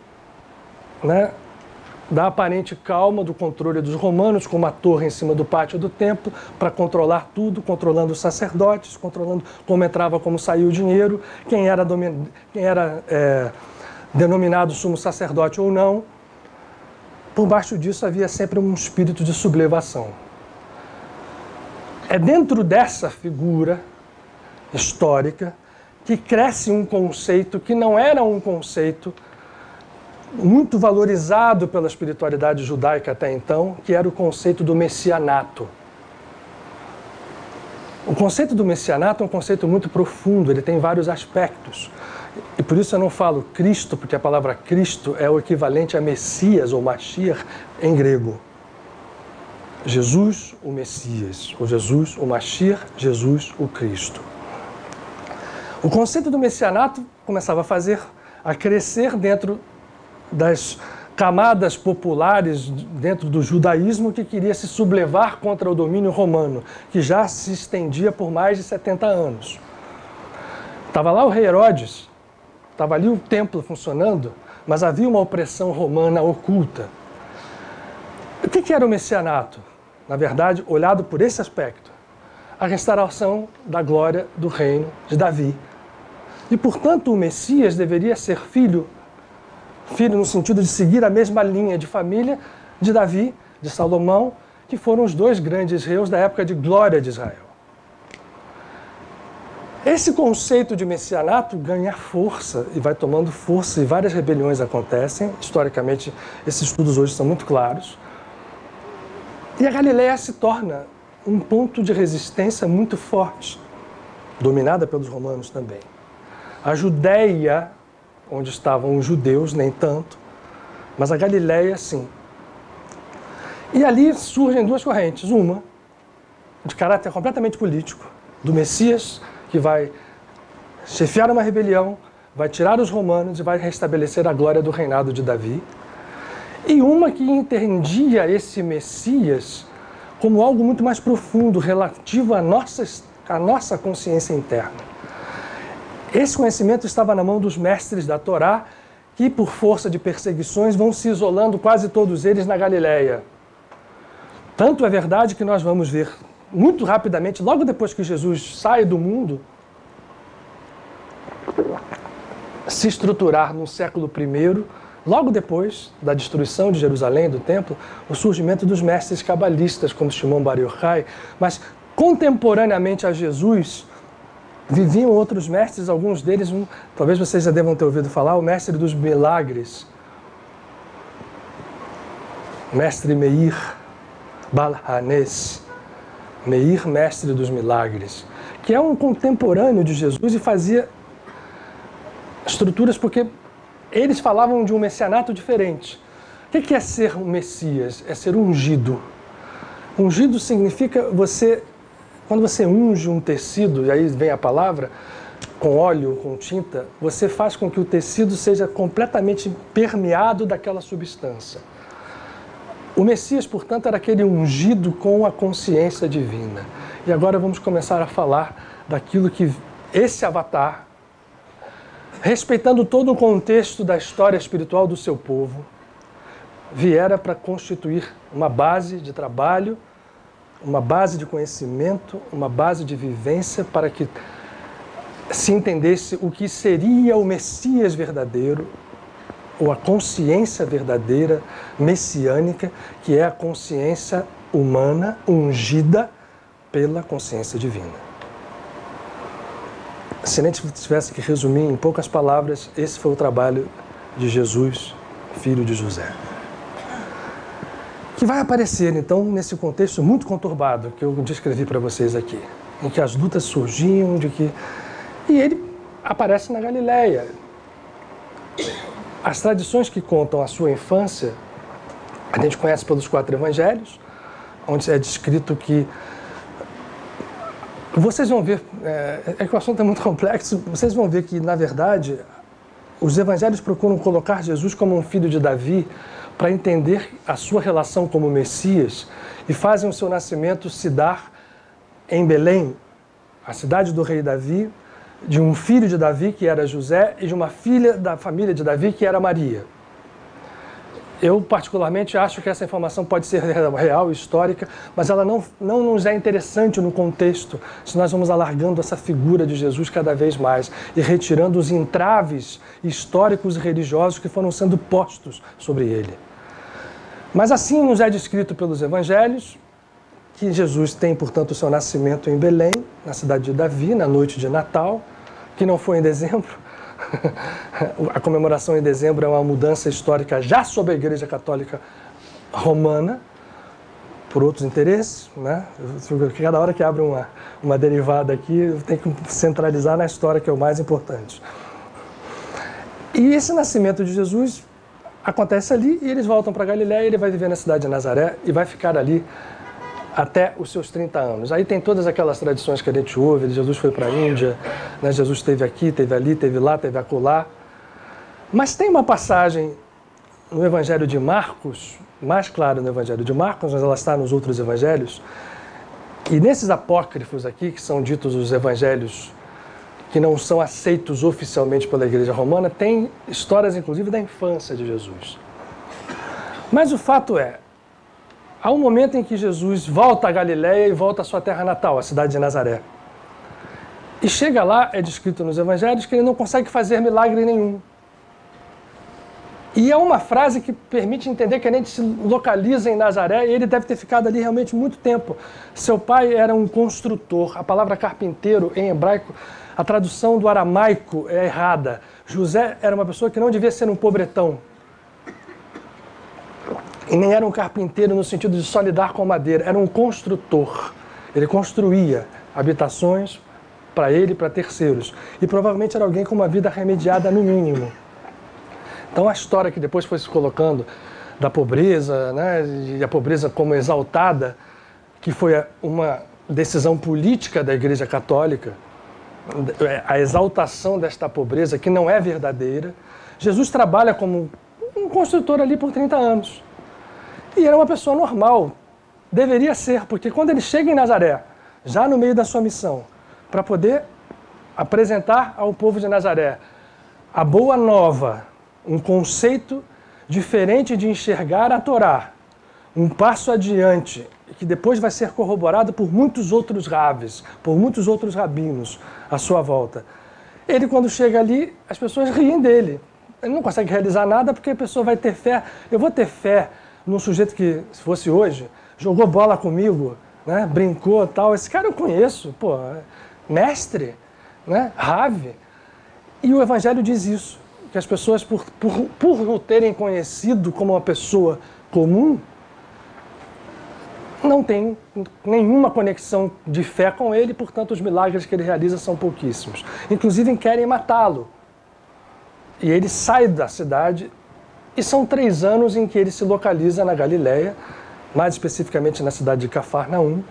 né, da aparente calma do controle dos romanos, com uma torre em cima do pátio do templo, para controlar tudo, controlando os sacerdotes, controlando como entrava, como saía o dinheiro, quem era denominado sumo sacerdote ou não. Por baixo disso havia sempre um espírito de sublevação. É dentro dessa figura histórica que cresce um conceito que não era um conceito muito valorizado pela espiritualidade judaica até então, que era o conceito do messianato. O conceito do messianato é um conceito muito profundo, ele tem vários aspectos. E por isso eu não falo Cristo, porque a palavra Cristo é o equivalente a Messias ou Mashiach em grego. Jesus, o Messias, ou Jesus, o Mashiach, Jesus, o Cristo. O conceito do messianato começava a crescer dentro das camadas populares, dentro do judaísmo, que queria se sublevar contra o domínio romano, que já se estendia por mais de 70 anos. Estava lá o rei Herodes, estava ali o templo funcionando, mas havia uma opressão romana oculta. O que era o messianato? Na verdade, olhado por esse aspecto, a restauração da glória do reino de Davi. E, portanto, o Messias deveria ser filho no sentido de seguir a mesma linha de família de Davi, de Salomão, que foram os dois grandes reis da época de glória de Israel. Esse conceito de messianato ganha força e vai tomando força e várias rebeliões acontecem. Historicamente, esses estudos hoje são muito claros. E a Galileia se torna um ponto de resistência muito forte, dominada pelos romanos também. A Judéia, onde estavam os judeus, nem tanto, mas a Galileia, sim. E ali surgem duas correntes. Uma, de caráter completamente político, do Messias, que vai chefiar uma rebelião, vai tirar os romanos e vai restabelecer a glória do reinado de Davi. E uma que entendia esse Messias como algo muito mais profundo, relativo à nossa consciência interna. Esse conhecimento estava na mão dos mestres da Torá, que por força de perseguições vão se isolando quase todos eles na Galileia. Tanto é verdade que nós vamos ver muito rapidamente, logo depois que Jesus sai do mundo, se estruturar no século I, logo depois da destruição de Jerusalém, do templo, o surgimento dos mestres cabalistas, como Shimon Bar Yochai, mas contemporaneamente a Jesus viviam outros mestres, alguns deles, talvez vocês já devam ter ouvido falar, o mestre dos milagres, mestre Meir Baal HaNes, Meir, mestre dos milagres, que é um contemporâneo de Jesus e fazia estruturas porque eles falavam de um messianato diferente. O que é ser um Messias? É ser ungido. Ungido significa quando você unge um tecido, e aí vem a palavra, com óleo, com tinta, você faz com que o tecido seja completamente permeado daquela substância. O Messias, portanto, era aquele ungido com a consciência divina. E agora vamos começar a falar daquilo que esse avatar, respeitando todo o contexto da história espiritual do seu povo, viera para constituir uma base de trabalho, uma base de conhecimento, uma base de vivência para que se entendesse o que seria o Messias verdadeiro, ou a consciência verdadeira, messiânica, que é a consciência humana ungida pela consciência divina. Se a gente tivesse que resumir em poucas palavras, esse foi o trabalho de Jesus, filho de José. Que vai aparecer, então, nesse contexto muito conturbado que eu descrevi para vocês aqui, em que as lutas surgiam, e ele aparece na Galileia. As tradições que contam a sua infância, a gente conhece pelos 4 evangelhos, onde é descrito que vocês vão ver, é que o assunto é muito complexo, vocês vão ver que, na verdade, os evangelhos procuram colocar Jesus como um filho de Davi para entender a sua relação como Messias e fazem o seu nascimento se dar em Belém, a cidade do rei Davi, de um filho de Davi, que era José, e de uma filha da família de Davi, que era Maria. Eu, particularmente, acho que essa informação pode ser real, histórica, mas ela não nos é interessante no contexto, se nós vamos alargando essa figura de Jesus cada vez mais e retirando os entraves históricos e religiosos que foram sendo postos sobre ele. Mas assim nos é descrito pelos evangelhos, que Jesus tem, portanto, o seu nascimento em Belém, na cidade de Davi, na noite de Natal, que não foi em dezembro. A comemoração em dezembro é uma mudança histórica já sob a Igreja Católica Romana, por outros interesses, né? Cada hora que abre uma derivada aqui, tem que centralizar na história, que é o mais importante. E esse nascimento de Jesus acontece ali, e eles voltam para Galileia, ele vai viver na cidade de Nazaré e vai ficar ali até os seus 30 anos. Aí tem todas aquelas tradições que a gente ouve, Jesus foi para a Índia, né? Jesus esteve aqui, esteve ali, esteve lá, esteve acolá. Mas tem uma passagem no Evangelho de Marcos, mais claro no Evangelho de Marcos, mas ela está nos outros evangelhos, e nesses apócrifos aqui, que são ditos os evangelhos que não são aceitos oficialmente pela Igreja Romana, tem histórias, inclusive, da infância de Jesus. Mas o fato é, há um momento em que Jesus volta a Galileia e volta à sua terra natal, a cidade de Nazaré. E chega lá, é descrito nos evangelhos, que ele não consegue fazer milagre nenhum. E é uma frase que permite entender que a gente se localiza em Nazaré e ele deve ter ficado ali realmente muito tempo. Seu pai era um construtor. A palavra carpinteiro em hebraico, a tradução do aramaico é errada. José era uma pessoa que não devia ser um pobretão. E nem era um carpinteiro no sentido de só lidar com madeira, era um construtor. Ele construía habitações para ele e para terceiros. E provavelmente era alguém com uma vida remediada no mínimo. Então a história que depois foi se colocando da pobreza, né, e a pobreza como exaltada, que foi uma decisão política da Igreja Católica, a exaltação desta pobreza que não é verdadeira. Jesus trabalha como um construtor ali por 30 anos. E era uma pessoa normal, deveria ser, porque quando ele chega em Nazaré, já no meio da sua missão, para poder apresentar ao povo de Nazaré a boa nova, um conceito diferente de enxergar a Torá, um passo adiante, que depois vai ser corroborado por muitos outros raves, por muitos outros rabinos à sua volta. Ele, quando chega ali, as pessoas riem dele. Ele não consegue realizar nada porque a pessoa vai ter fé. Eu vou ter fé num sujeito que, se fosse hoje, jogou bola comigo, né, brincou e tal. Esse cara eu conheço, pô, mestre, né, rave. E o Evangelho diz isso. Que as pessoas, por o terem conhecido como uma pessoa comum, não têm nenhuma conexão de fé com ele, portanto os milagres que ele realiza são pouquíssimos. Inclusive querem matá-lo. E ele sai da cidade, e são 3 anos em que ele se localiza na Galileia, mais especificamente na cidade de Cafarnaum,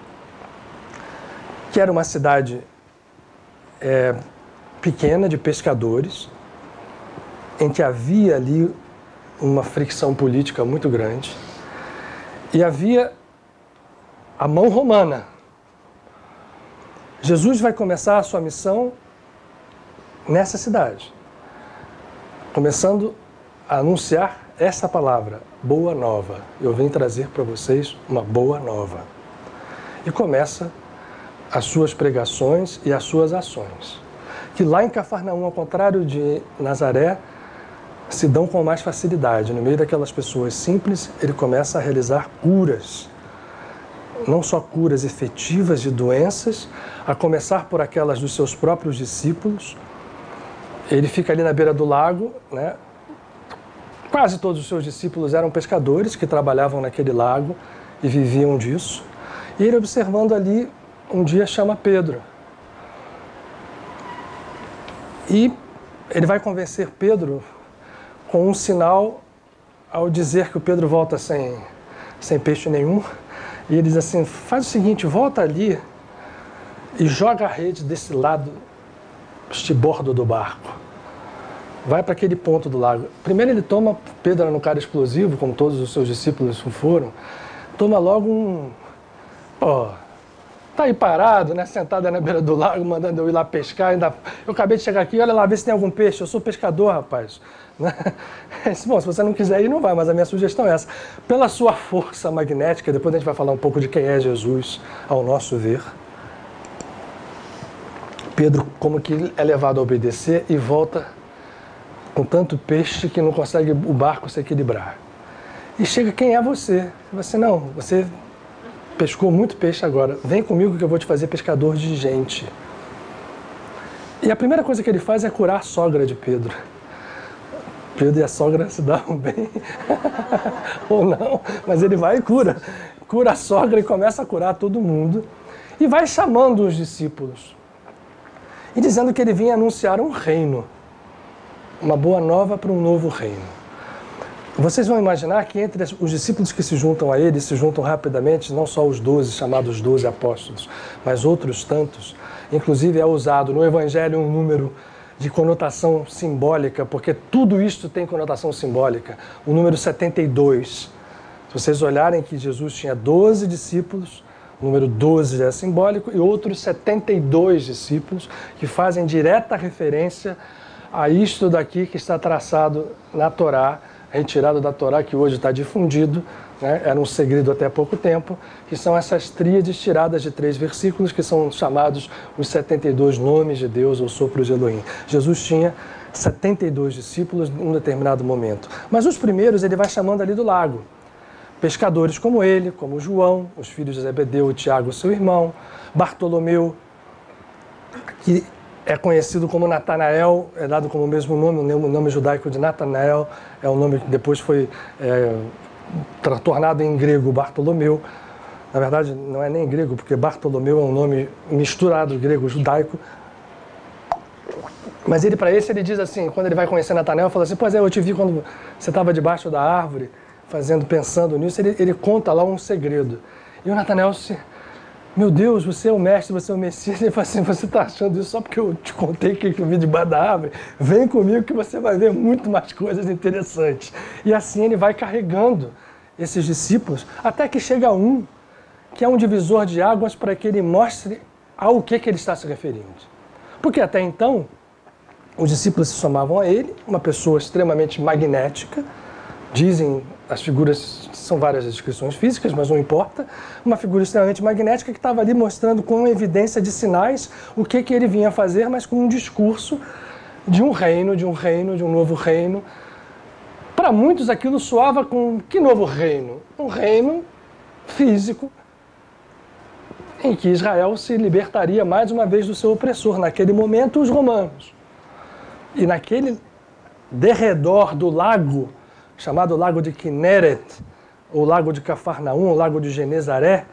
que era uma cidade pequena de pescadores, em que havia ali uma fricção política muito grande e havia a mão romana. Jesus vai começar a sua missão nessa cidade, começando a anunciar essa palavra, boa nova. Eu vim trazer para vocês uma boa nova. E começa as suas pregações e as suas ações, que lá em Cafarnaum, ao contrário de Nazaré, se dão com mais facilidade. No meio daquelas pessoas simples, ele começa a realizar curas. Não só curas efetivas de doenças, a começar por aquelas dos seus próprios discípulos. Ele fica ali na beira do lago, né? Quase todos os seus discípulos eram pescadores que trabalhavam naquele lago e viviam disso. E ele, observando ali, um dia chama Pedro. E ele vai convencer Pedro com um sinal ao dizer que o Pedro volta sem peixe nenhum. E ele diz assim, faz o seguinte, volta ali e joga a rede desse lado estibordo do barco. Vai para aquele ponto do lago. Primeiro ele toma, Pedro era um cara explosivo, como todos os seus discípulos foram, toma logo tá aí parado, né, sentado na beira do lago, mandando eu ir lá pescar. Eu acabei de chegar aqui, olha lá, vê se tem algum peixe. Eu sou pescador, rapaz. Bom, se você não quiser ir, não vai, mas a minha sugestão é essa. Pela sua força magnética, depois a gente vai falar um pouco de quem é Jesus, ao nosso ver. Pedro, como que é levado a obedecer e volta com tanto peixe que não consegue o barco se equilibrar. E chega, quem é você? Você não, você pescou muito peixe agora, vem comigo que eu vou te fazer pescador de gente. E a primeira coisa que ele faz é curar a sogra de Pedro. Pedro e a sogra se davam bem, ou não, mas ele vai e cura a sogra e começa a curar todo mundo, e vai chamando os discípulos, e dizendo que ele vinha anunciar um reino, uma boa nova para um novo reino. Vocês vão imaginar que entre os discípulos que se juntam a ele, se juntam rapidamente, não só os 12, chamados 12 apóstolos, mas outros tantos, inclusive é usado no Evangelho um número de conotação simbólica, porque tudo isto tem conotação simbólica. O número 72. Se vocês olharem que Jesus tinha 12 discípulos, o número 12 é simbólico, e outros 72 discípulos que fazem direta referência a isto daqui que está traçado na Torá, retirado da Torá, que hoje está difundido, né? Era um segredo até há pouco tempo, que são essas tríades tiradas de 3 versículos, que são chamados os 72 nomes de Deus ou sopros de Elohim. Jesus tinha 72 discípulos em um determinado momento. Mas os primeiros ele vai chamando ali do lago. Pescadores como ele, como João, os filhos de Zebedeu, Tiago, seu irmão, Bartolomeu, que é conhecido como Natanael, é dado como o mesmo nome, o nome judaico de Natanael, é um nome que depois foi tornado em grego Bartolomeu. Na verdade, não é nem grego, porque Bartolomeu é um nome misturado grego-judaico. Mas ele, para esse, ele diz assim, quando ele vai conhecer Natanael, fala assim, pois é, eu te vi quando você estava debaixo da árvore, pensando nisso, ele conta lá um segredo. E o Natanael se... Meu Deus, você é o mestre, você é o Messias. Ele fala assim, você está achando isso só porque eu te contei que eu vi debaixo da árvore? Vem comigo que você vai ver muito mais coisas interessantes. E assim ele vai carregando esses discípulos, até que chega um, que é um divisor de águas para que ele mostre ao que ele está se referindo. Porque até então, os discípulos se somavam a ele, uma pessoa extremamente magnética, dizem as figuras, são várias descrições físicas, mas não importa, uma figura extremamente magnética que estava ali mostrando com evidência de sinais o que ele vinha fazer, mas com um discurso de um reino, de um novo reino. Para muitos aquilo soava com que novo reino? Um reino físico em que Israel se libertaria mais uma vez do seu opressor, naquele momento os romanos. E naquele derredor do lago, chamado Lago de Kinneret, ou Lago de Cafarnaum, ou Lago de Genezaré,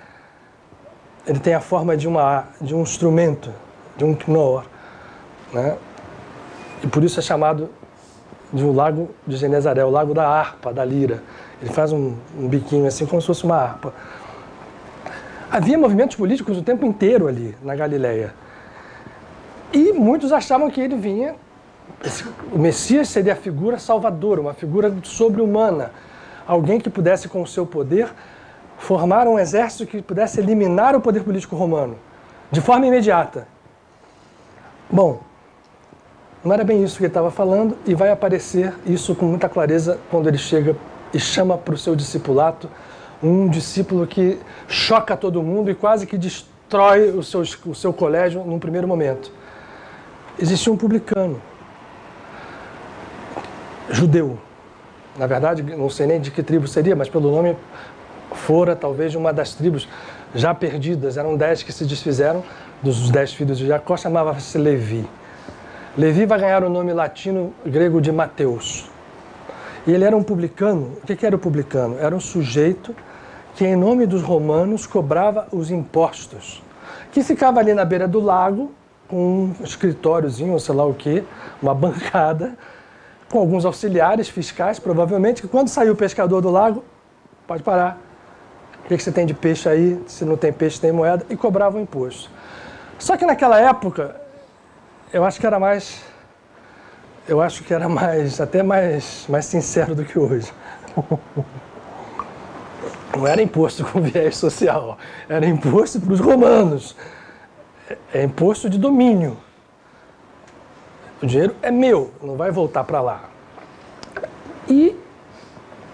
ele tem a forma de um instrumento, de um knorr, né? E por isso é chamado de um Lago de Genezaré, o Lago da harpa, da lira. Ele faz um biquinho assim, como se fosse uma harpa. Havia movimentos políticos o tempo inteiro ali, na Galileia. E muitos achavam que ele vinha... O Messias seria a figura salvadora, uma figura sobre-humana, alguém que pudesse, com o seu poder, formar um exército que pudesse eliminar o poder político romano, de forma imediata. Bom, não era bem isso que ele estava falando, e vai aparecer isso com muita clareza quando ele chega e chama para o seu discipulato um discípulo que choca todo mundo e quase que destrói o seu colégio num primeiro momento. Existia um publicano, judeu. Na verdade, não sei nem de que tribo seria, mas pelo nome fora talvez de uma das tribos já perdidas. Eram 10 que se desfizeram, dos 10 filhos de Jacó, chamava-se Levi. Levi vai ganhar o nome latino grego de Mateus. E ele era um publicano. O que era o publicano? Era um sujeito que, em nome dos romanos, cobrava os impostos, que ficava ali na beira do lago, com um escritóriozinho, ou sei lá o quê, uma bancada, com alguns auxiliares fiscais, provavelmente, que quando saiu o pescador do lago, pode parar, o que você tem de peixe aí, se não tem peixe tem moeda, e cobrava o imposto. Só que naquela época, eu acho que era até mais sincero do que hoje. Não era imposto com viés social, era imposto para os romanos, é imposto de domínio. O dinheiro é meu, não vai voltar para lá. E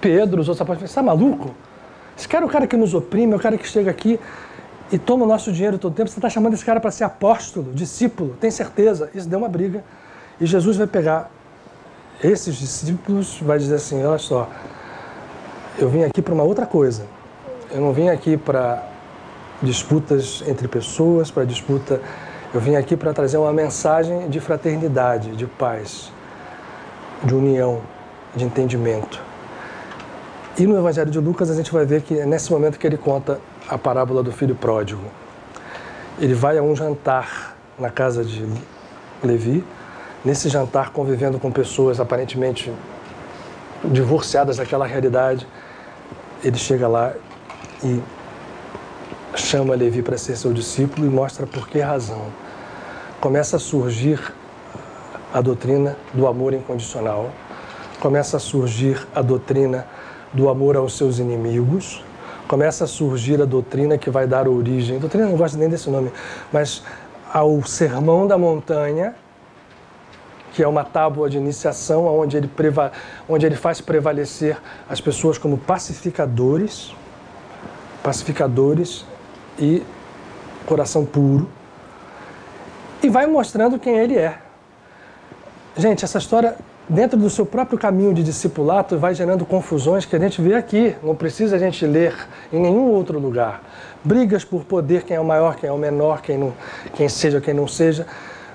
Pedro, os outros apóstolos, você está maluco? Esse cara é o cara que nos oprime, é o cara que chega aqui e toma o nosso dinheiro todo tempo. Você está chamando esse cara para ser apóstolo, discípulo, tem certeza? Isso deu uma briga. E Jesus vai pegar esses discípulos, vai dizer assim, olha só, eu vim aqui para uma outra coisa. Eu não vim aqui para disputas entre pessoas, para disputa... Eu vim aqui para trazer uma mensagem de fraternidade, de paz, de união, de entendimento. E no Evangelho de Lucas a gente vai ver que é nesse momento que ele conta a parábola do filho pródigo. Ele vai a um jantar na casa de Levi, nesse jantar convivendo com pessoas aparentemente divorciadas daquela realidade. Ele chega lá e chama Levi para ser seu discípulo e mostra por que razão. Começa a surgir a doutrina do amor incondicional, começa a surgir a doutrina do amor aos seus inimigos, começa a surgir a doutrina que vai dar origem, doutrina não gosto nem desse nome, mas ao Sermão da Montanha, que é uma tábua de iniciação onde ele faz prevalecer as pessoas como pacificadores e coração puro, e vai mostrando quem ele é. Gente, essa história, dentro do seu próprio caminho de discipulato, vai gerando confusões que a gente vê aqui. Não precisa a gente ler em nenhum outro lugar. Brigas por poder, quem é o maior, quem é o menor, quem seja, quem não seja.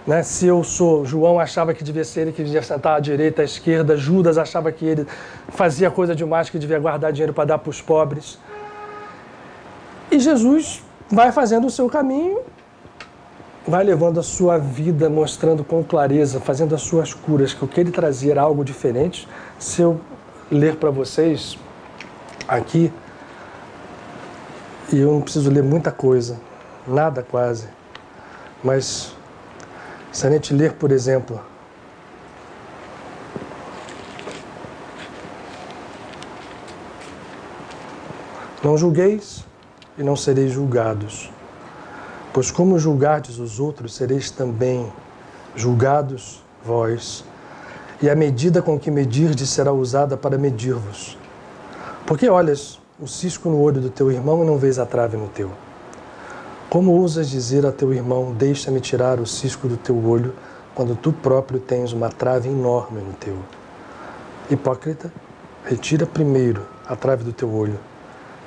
Né? Se eu sou João, achava que devia ser ele que devia sentar à direita, à esquerda. Judas achava que ele fazia coisa demais, que devia guardar dinheiro para dar para os pobres. E Jesus vai fazendo o seu caminho, vai levando a sua vida, mostrando com clareza, fazendo as suas curas, que o que ele trazia era algo diferente. Se eu ler para vocês aqui, e eu não preciso ler muita coisa, nada quase, mas se a gente ler, por exemplo, não julgueis e não sereis julgados. Pois como julgardes os outros, sereis também julgados vós, e a medida com que medirdes será usada para medir-vos. Porque olhas o cisco no olho do teu irmão e não vês a trave no teu? Como ousas dizer a teu irmão, deixa-me tirar o cisco do teu olho, quando tu próprio tens uma trave enorme no teu? Hipócrita, retira primeiro a trave do teu olho,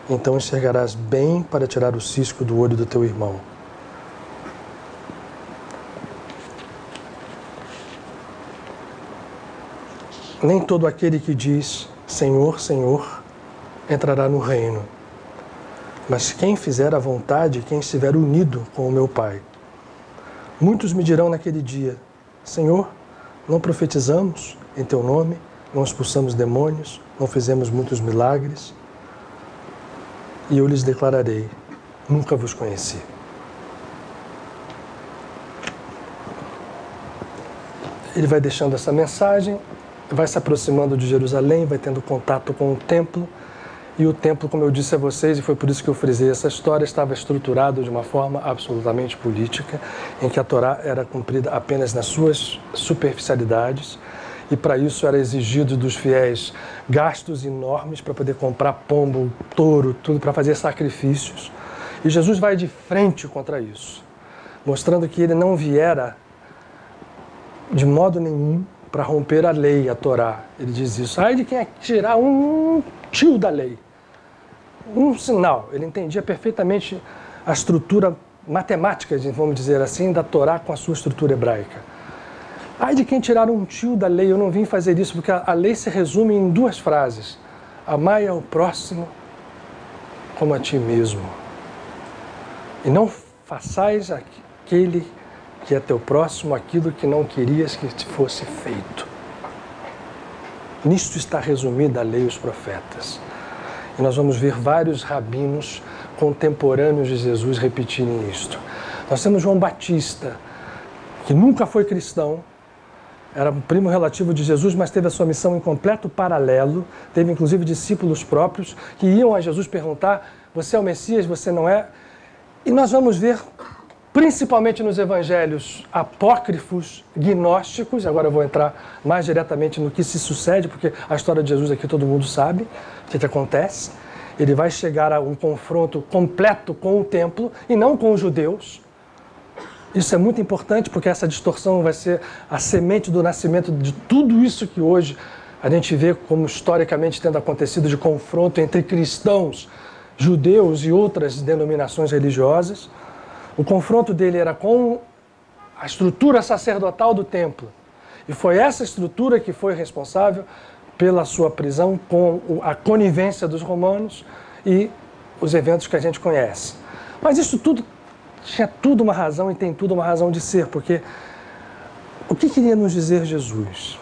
então enxergarás bem para tirar o cisco do olho do teu irmão. Nem todo aquele que diz Senhor, Senhor, entrará no reino, mas quem fizer a vontade, quem estiver unido com o meu Pai. Muitos me dirão naquele dia, Senhor, não profetizamos em teu nome, não expulsamos demônios, não fizemos muitos milagres? E eu lhes declararei, nunca vos conheci. Ele vai deixando essa mensagem, vai se aproximando de Jerusalém, vai tendo contato com o templo, e o templo, como eu disse a vocês, e foi por isso que eu frisei essa história, estava estruturado de uma forma absolutamente política, em que a Torá era cumprida apenas nas suas superficialidades, e para isso era exigido dos fiéis gastos enormes para poder comprar pombo, touro, tudo para fazer sacrifícios. E Jesus vai de frente contra isso, mostrando que ele não viera de modo nenhum para romper a lei, a Torá. Ele diz isso. Ai de quem é tirar um tio da lei, um sinal. Ele entendia perfeitamente a estrutura matemática, vamos dizer assim, da Torá com a sua estrutura hebraica. Ai de quem tirar um tio da lei, eu não vim fazer isso, porque a lei se resume em duas frases. Amai ao próximo como a ti mesmo. E não façais aquele que é teu próximo aquilo que não querias que te fosse feito. Nisto está resumida a lei e os profetas. E nós vamos ver vários rabinos contemporâneos de Jesus repetirem isto. Nós temos João Batista, que nunca foi cristão, era um primo relativo de Jesus, mas teve a sua missão em completo paralelo, teve inclusive discípulos próprios que iam a Jesus perguntar, você é o Messias, você não é? E nós vamos ver, principalmente nos evangelhos apócrifos, gnósticos, agora eu vou entrar mais diretamente no que se sucede, porque a história de Jesus aqui todo mundo sabe o que acontece. Ele vai chegar a um confronto completo com o templo e não com os judeus. Isso é muito importante porque essa distorção vai ser a semente do nascimento de tudo isso que hoje a gente vê como historicamente tendo acontecido de confronto entre cristãos, judeus e outras denominações religiosas. O confronto dele era com a estrutura sacerdotal do templo. E foi essa estrutura que foi responsável pela sua prisão, com a conivência dos romanos e os eventos que a gente conhece. Mas isso tudo tinha tudo uma razão e tem tudo uma razão de ser, porque o que queria nos dizer Jesus?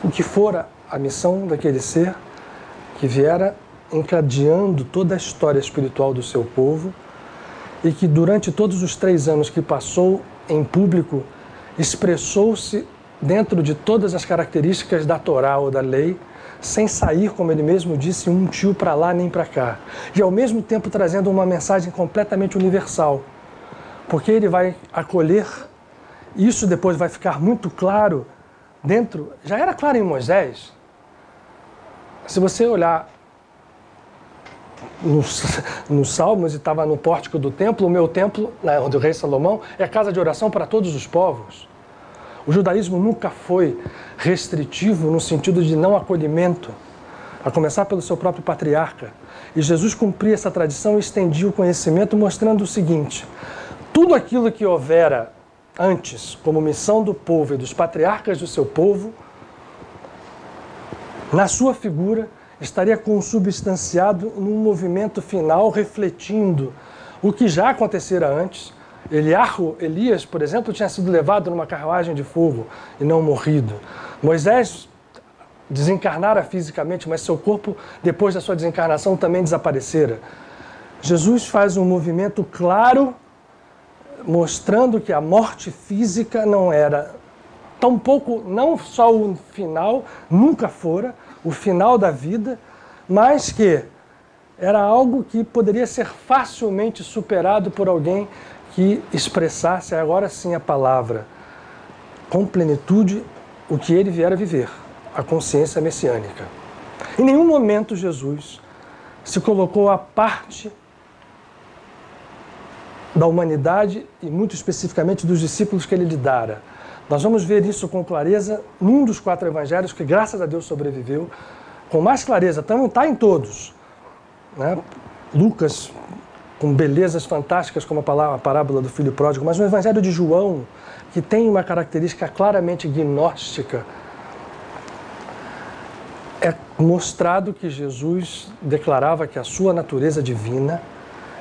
O que fora a missão daquele ser que viera encadeando toda a história espiritual do seu povo e que durante todos os 3 anos que passou em público expressou-se dentro de todas as características da Torá ou da lei, sem sair, como ele mesmo disse, um tio para lá nem para cá. E ao mesmo tempo trazendo uma mensagem completamente universal. Porque ele vai acolher, isso depois vai ficar muito claro dentro, já era claro em Moisés. Se você olhar nos Salmos e estava no pórtico do templo, o meu templo, do rei Salomão, é casa de oração para todos os povos. O judaísmo nunca foi restritivo no sentido de não acolhimento, a começar pelo seu próprio patriarca. E Jesus cumpria essa tradição e estendia o conhecimento, mostrando o seguinte: tudo aquilo que houvera antes, como missão do povo e dos patriarcas do seu povo, na sua figura, estaria consubstanciado num movimento final refletindo o que já acontecera antes. Elias, por exemplo, tinha sido levado numa carruagem de fogo e não morrido. Moisés desencarnara fisicamente, mas seu corpo, depois da sua desencarnação, também desaparecera. Jesus faz um movimento claro, mostrando que a morte física não era, tampouco, não só o final, nunca fora, o final da vida, mas que era algo que poderia ser facilmente superado por alguém que expressasse agora sim a palavra com plenitude o que ele viera viver, a consciência messiânica. Em nenhum momento Jesus se colocou à parte da humanidade e muito especificamente dos discípulos que ele lidara. Nós vamos ver isso com clareza num dos 4 evangelhos que graças a Deus sobreviveu, com mais clareza, está em todos, né? Lucas, com belezas fantásticas como a parábola do filho pródigo, mas no evangelho de João, que tem uma característica claramente gnóstica, é mostrado que Jesus declarava que a sua natureza divina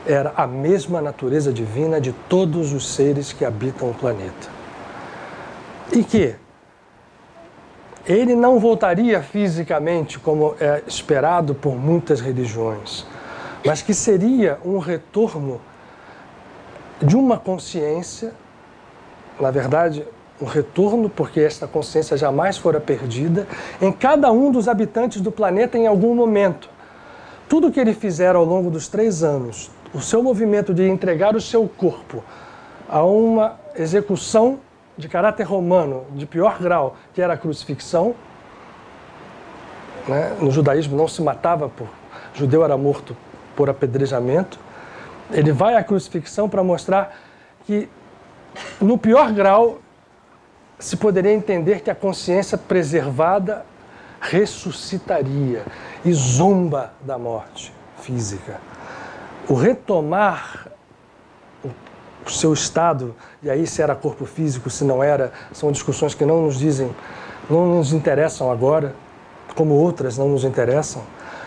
era a mesma natureza divina de todos os seres que habitam o planeta. E que ele não voltaria fisicamente, como é esperado por muitas religiões, mas que seria um retorno de uma consciência, na verdade, um retorno, porque esta consciência jamais fora perdida, em cada um dos habitantes do planeta em algum momento. Tudo que ele fizer ao longo dos 3 anos, o seu movimento de entregar o seu corpo a uma execução de caráter romano, de pior grau, que era a crucifixão, né? No judaísmo não se matava, judeu era morto por apedrejamento. Ele vai à crucifixão para mostrar que, no pior grau, se poderia entender que a consciência preservada ressuscitaria e zomba da morte física. O retomar o seu estado, e aí se era corpo físico, se não era, são discussões que não nos interessam agora, como outras não nos interessam.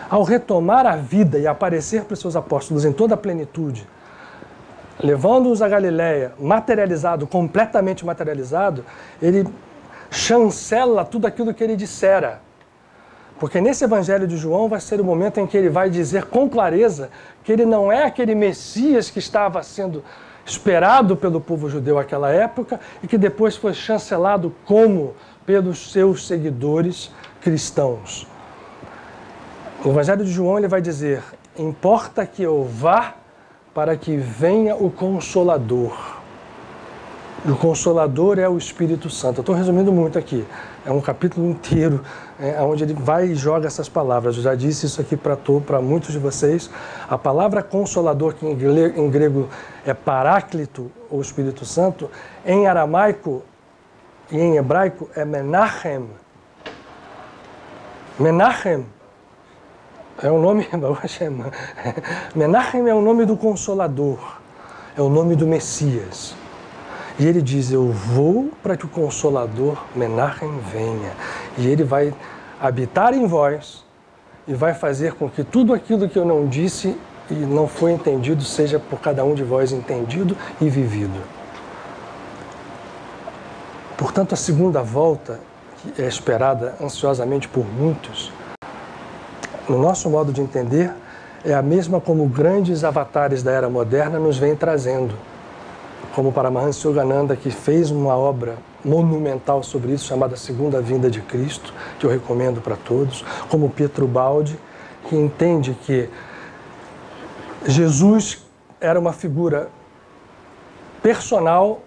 Ao retomar a vida e aparecer para os seus apóstolos em toda a plenitude, levando-os a Galileia, materializado, completamente materializado, ele chancela tudo aquilo que ele dissera. Porque nesse evangelho de João vai ser o momento em que ele vai dizer com clareza que ele não é aquele Messias que estava sendo esperado pelo povo judeu naquela época e que depois foi chancelado como pelos seus seguidores cristãos. No evangelho de João ele vai dizer: importa que eu vá para que venha o Consolador. E o Consolador é o Espírito Santo. Eu estou resumindo muito aqui. É um capítulo inteiro onde ele vai e joga essas palavras. Eu já disse isso aqui para muitos de vocês. A palavra Consolador, que em grego é Paráclito, ou Espírito Santo, em aramaico e em hebraico é Menachem. Menachem é o nome... Menachem é o nome do Consolador, é o nome do Messias. E ele diz: eu vou para que o Consolador Menachem venha. E ele vai habitar em vós e vai fazer com que tudo aquilo que eu não disse e não foi entendido seja por cada um de vós entendido e vivido. Portanto, a segunda volta, que é esperada ansiosamente por muitos, no nosso modo de entender, é a mesma como grandes avatares da era moderna nos vêm trazendo. Como Paramahansa Yogananda, que fez uma obra monumental sobre isso, chamada Segunda Vinda de Cristo, que eu recomendo para todos, como Pietro Baldi, que entende que Jesus era uma figura personal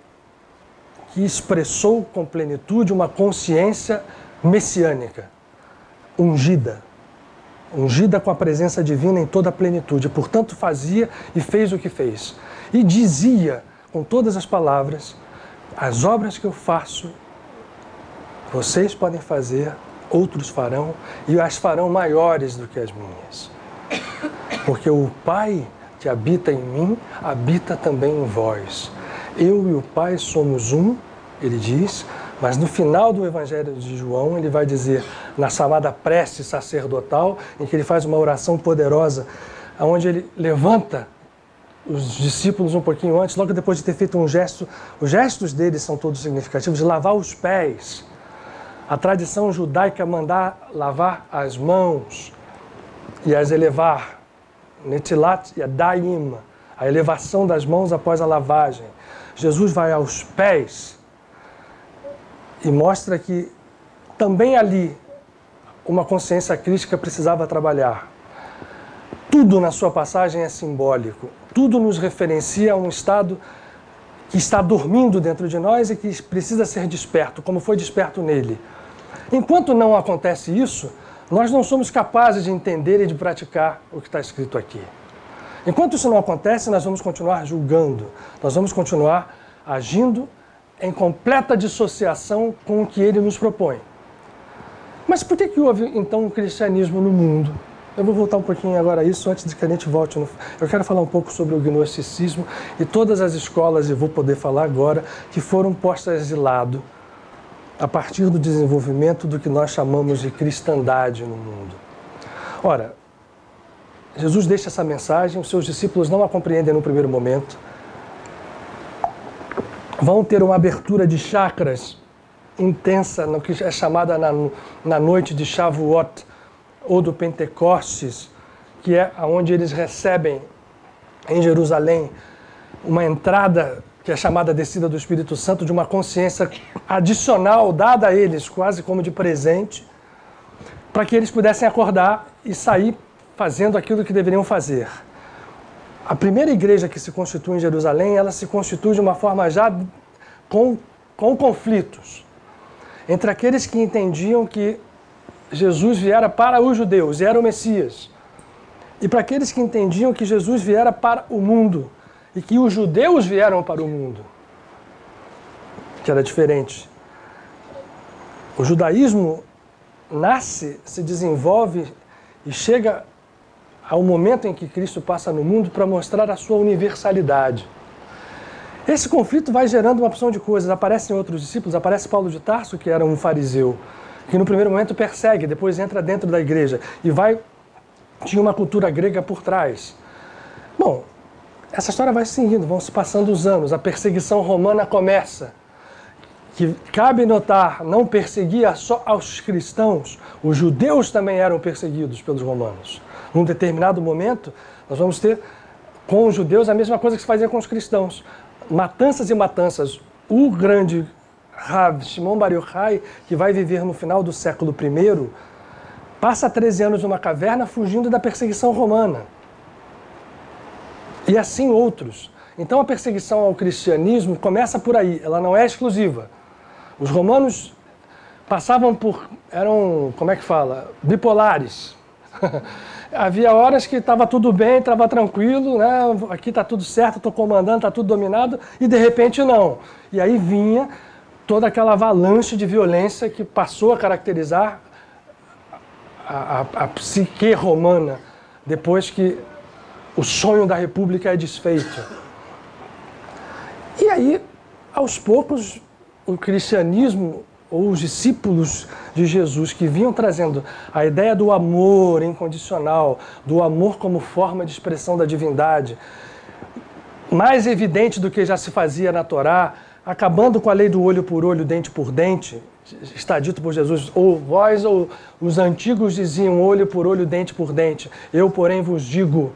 que expressou com plenitude uma consciência messiânica, ungida com a presença divina em toda a plenitude. Portanto, fazia e fez o que fez. E dizia com todas as palavras: as obras que eu faço Vocês podem fazer, outros farão, e as farão maiores do que as minhas. Porque o Pai que habita em mim, habita também em vós. Eu e o Pai somos um, ele diz, mas no final do Evangelho de João, ele vai dizer, na chamada prece sacerdotal, em que ele faz uma oração poderosa, onde ele levanta os discípulos um pouquinho antes, logo depois de ter feito um gesto, os gestos deles são todos significativos, de lavar os pés. A tradição judaica mandar lavar as mãos e as elevar, netilat yadayim, a elevação das mãos após a lavagem. Jesus vai aos pés e mostra que também ali uma consciência crítica precisava trabalhar. Tudo na sua passagem é simbólico, tudo nos referencia a um estado que está dormindo dentro de nós e que precisa ser desperto, como foi desperto nele. Enquanto não acontece isso, nós não somos capazes de entender e de praticar o que está escrito aqui. Enquanto isso não acontece, nós vamos continuar julgando, nós vamos continuar agindo em completa dissociação com o que ele nos propõe. Mas por que houve, então, um cristianismo no mundo? Eu vou voltar um pouquinho agora a isso, antes de que a gente volte. Eu quero falar um pouco sobre o gnosticismo e todas as escolas, e vou poder falar agora, que foram postas de lado a partir do desenvolvimento do que nós chamamos de cristandade no mundo. Ora, Jesus deixa essa mensagem, os seus discípulos não a compreendem no primeiro momento. Vão ter uma abertura de chakras intensa, no que é chamada na noite de Shavuot, ou do Pentecostes, que é onde eles recebem em Jerusalém uma entrada que é chamada descida do Espírito Santo, de uma consciência adicional dada a eles, quase como de presente, para que eles pudessem acordar e sair fazendo aquilo que deveriam fazer. A primeira igreja que se constitui em Jerusalém, ela se constitui de uma forma já com conflitos entre aqueles que entendiam que Jesus viera para os judeus e era o Messias, e para aqueles que entendiam que Jesus viera para o mundo e que os judeus vieram para o mundo, que era diferente. O judaísmo nasce, se desenvolve e chega ao momento em que Cristo passa no mundo para mostrar a sua universalidade. Esse conflito vai gerando uma opção de coisas. Aparecem outros discípulos, aparece Paulo de Tarso, que era um fariseu, que no primeiro momento persegue, depois entra dentro da igreja e tinha uma cultura grega por trás. Bom, essa história vai seguindo, vão se passando os anos, a perseguição romana começa. Que cabe notar, não perseguia só aos cristãos, os judeus também eram perseguidos pelos romanos. Num determinado momento, nós vamos ter com os judeus a mesma coisa que se fazia com os cristãos. Matanças e matanças. O grande Rav Shimon Bar Yochai, que vai viver no final do século I, passa 13 anos numa caverna fugindo da perseguição romana. E assim outros. Então a perseguição ao cristianismo começa por aí, ela não é exclusiva. Os romanos eram, bipolares. Havia horas que estava tudo bem, estava tranquilo, né? Aqui está tudo certo, estou comandando, está tudo dominado, e de repente não. E aí vinha toda aquela avalanche de violência que passou a caracterizar a psique romana, depois que o sonho da república é desfeito. E aí, aos poucos, o cristianismo, ou os discípulos de Jesus que vinham trazendo a ideia do amor incondicional, do amor como forma de expressão da divindade, mais evidente do que já se fazia na Torá, acabando com a lei do olho por olho, dente por dente, está dito por Jesus, ou vós ou os antigos diziam olho por olho, dente por dente, eu porém vos digo,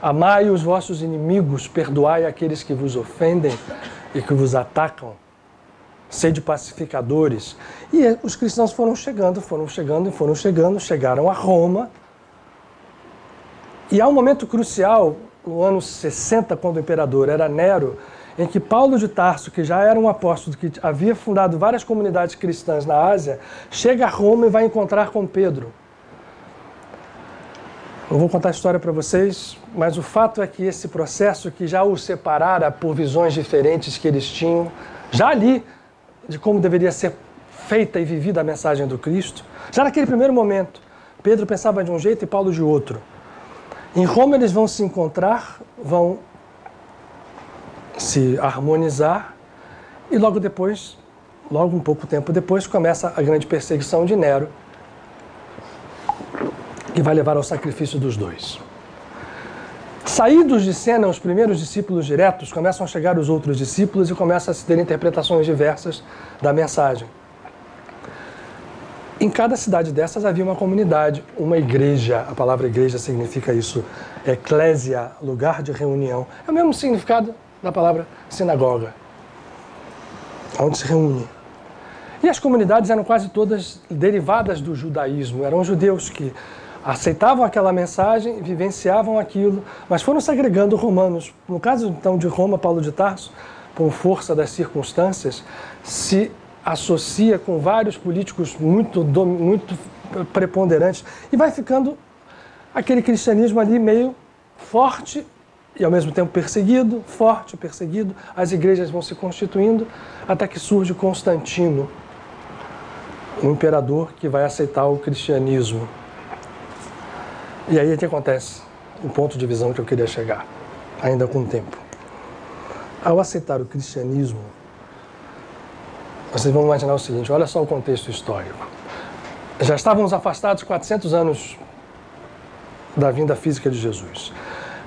amai os vossos inimigos, perdoai aqueles que vos ofendem e que vos atacam. Sede pacificadores. E os cristãos foram chegando, chegaram a Roma. E há um momento crucial, no ano 60, quando o imperador era Nero, em que Paulo de Tarso, que já era um apóstolo que havia fundado várias comunidades cristãs na Ásia, chega a Roma e vai encontrar com Pedro. Eu vou contar a história para vocês, mas o fato é que esse processo que já os separara por visões diferentes que eles tinham, já ali, de como deveria ser feita e vivida a mensagem do Cristo. Já naquele primeiro momento, Pedro pensava de um jeito e Paulo de outro. Em Roma eles vão se encontrar, vão se harmonizar e logo depois, logo um pouco tempo depois, começa a grande perseguição de Nero, que vai levar ao sacrifício dos dois. Saídos de cena os primeiros discípulos diretos, começam a chegar os outros discípulos e começam a se ter interpretações diversas da mensagem. Em cada cidade dessas havia uma comunidade, uma igreja. A palavra igreja significa isso, eclésia, lugar de reunião. É o mesmo significado da palavra sinagoga, onde se reúne. E as comunidades eram quase todas derivadas do judaísmo. Eram judeus que aceitavam aquela mensagem, vivenciavam aquilo, mas foram se agregando romanos. No caso, então, de Roma, Paulo de Tarso, por força das circunstâncias, se associa com vários políticos muito preponderantes e vai ficando aquele cristianismo ali meio forte e ao mesmo tempo perseguido, forte, perseguido. As igrejas vão se constituindo até que surge Constantino, um imperador que vai aceitar o cristianismo. E aí o que acontece? O ponto de visão que eu queria chegar, ainda com o tempo. Ao aceitar o cristianismo, vocês vão imaginar o seguinte, olha só o contexto histórico. Já estávamos afastados 400 anos da vinda física de Jesus.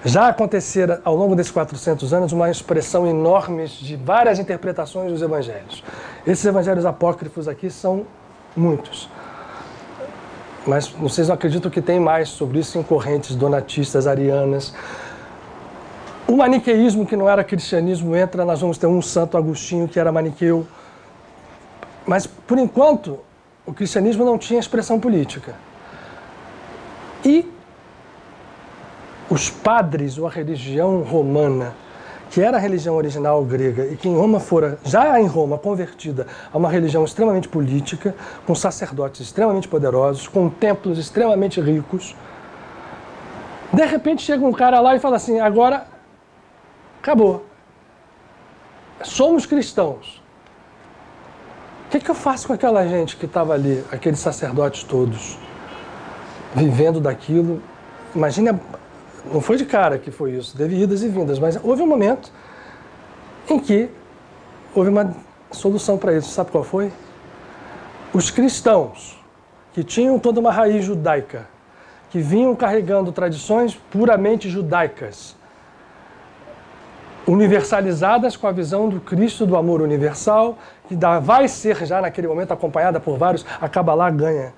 Já acontecera, ao longo desses 400 anos, uma expressão enorme de várias interpretações dos evangelhos. Esses evangelhos apócrifos aqui são muitos. Mas vocês não acreditam que tem mais sobre isso em correntes donatistas, arianas. O maniqueísmo, que não era cristianismo, entra, nós vamos ter um Santo Agostinho que era maniqueu. Mas, por enquanto, o cristianismo não tinha expressão política. E os padres, ou a religião romana, que era a religião original grega e que em Roma fora, já em Roma, convertida a uma religião extremamente política, com sacerdotes extremamente poderosos, com templos extremamente ricos, de repente chega um cara lá e fala assim, agora acabou. Somos cristãos. O que eu faço com aquela gente que estava ali, aqueles sacerdotes todos, vivendo daquilo? Imagina, não foi de cara que foi isso, teve idas e vindas, mas houve um momento em que houve uma solução para isso. Sabe qual foi? Os cristãos, que tinham toda uma raiz judaica, que vinham carregando tradições puramente judaicas, universalizadas com a visão do Cristo do amor universal, que vai ser já naquele momento acompanhada por vários, a Cabalá ganha.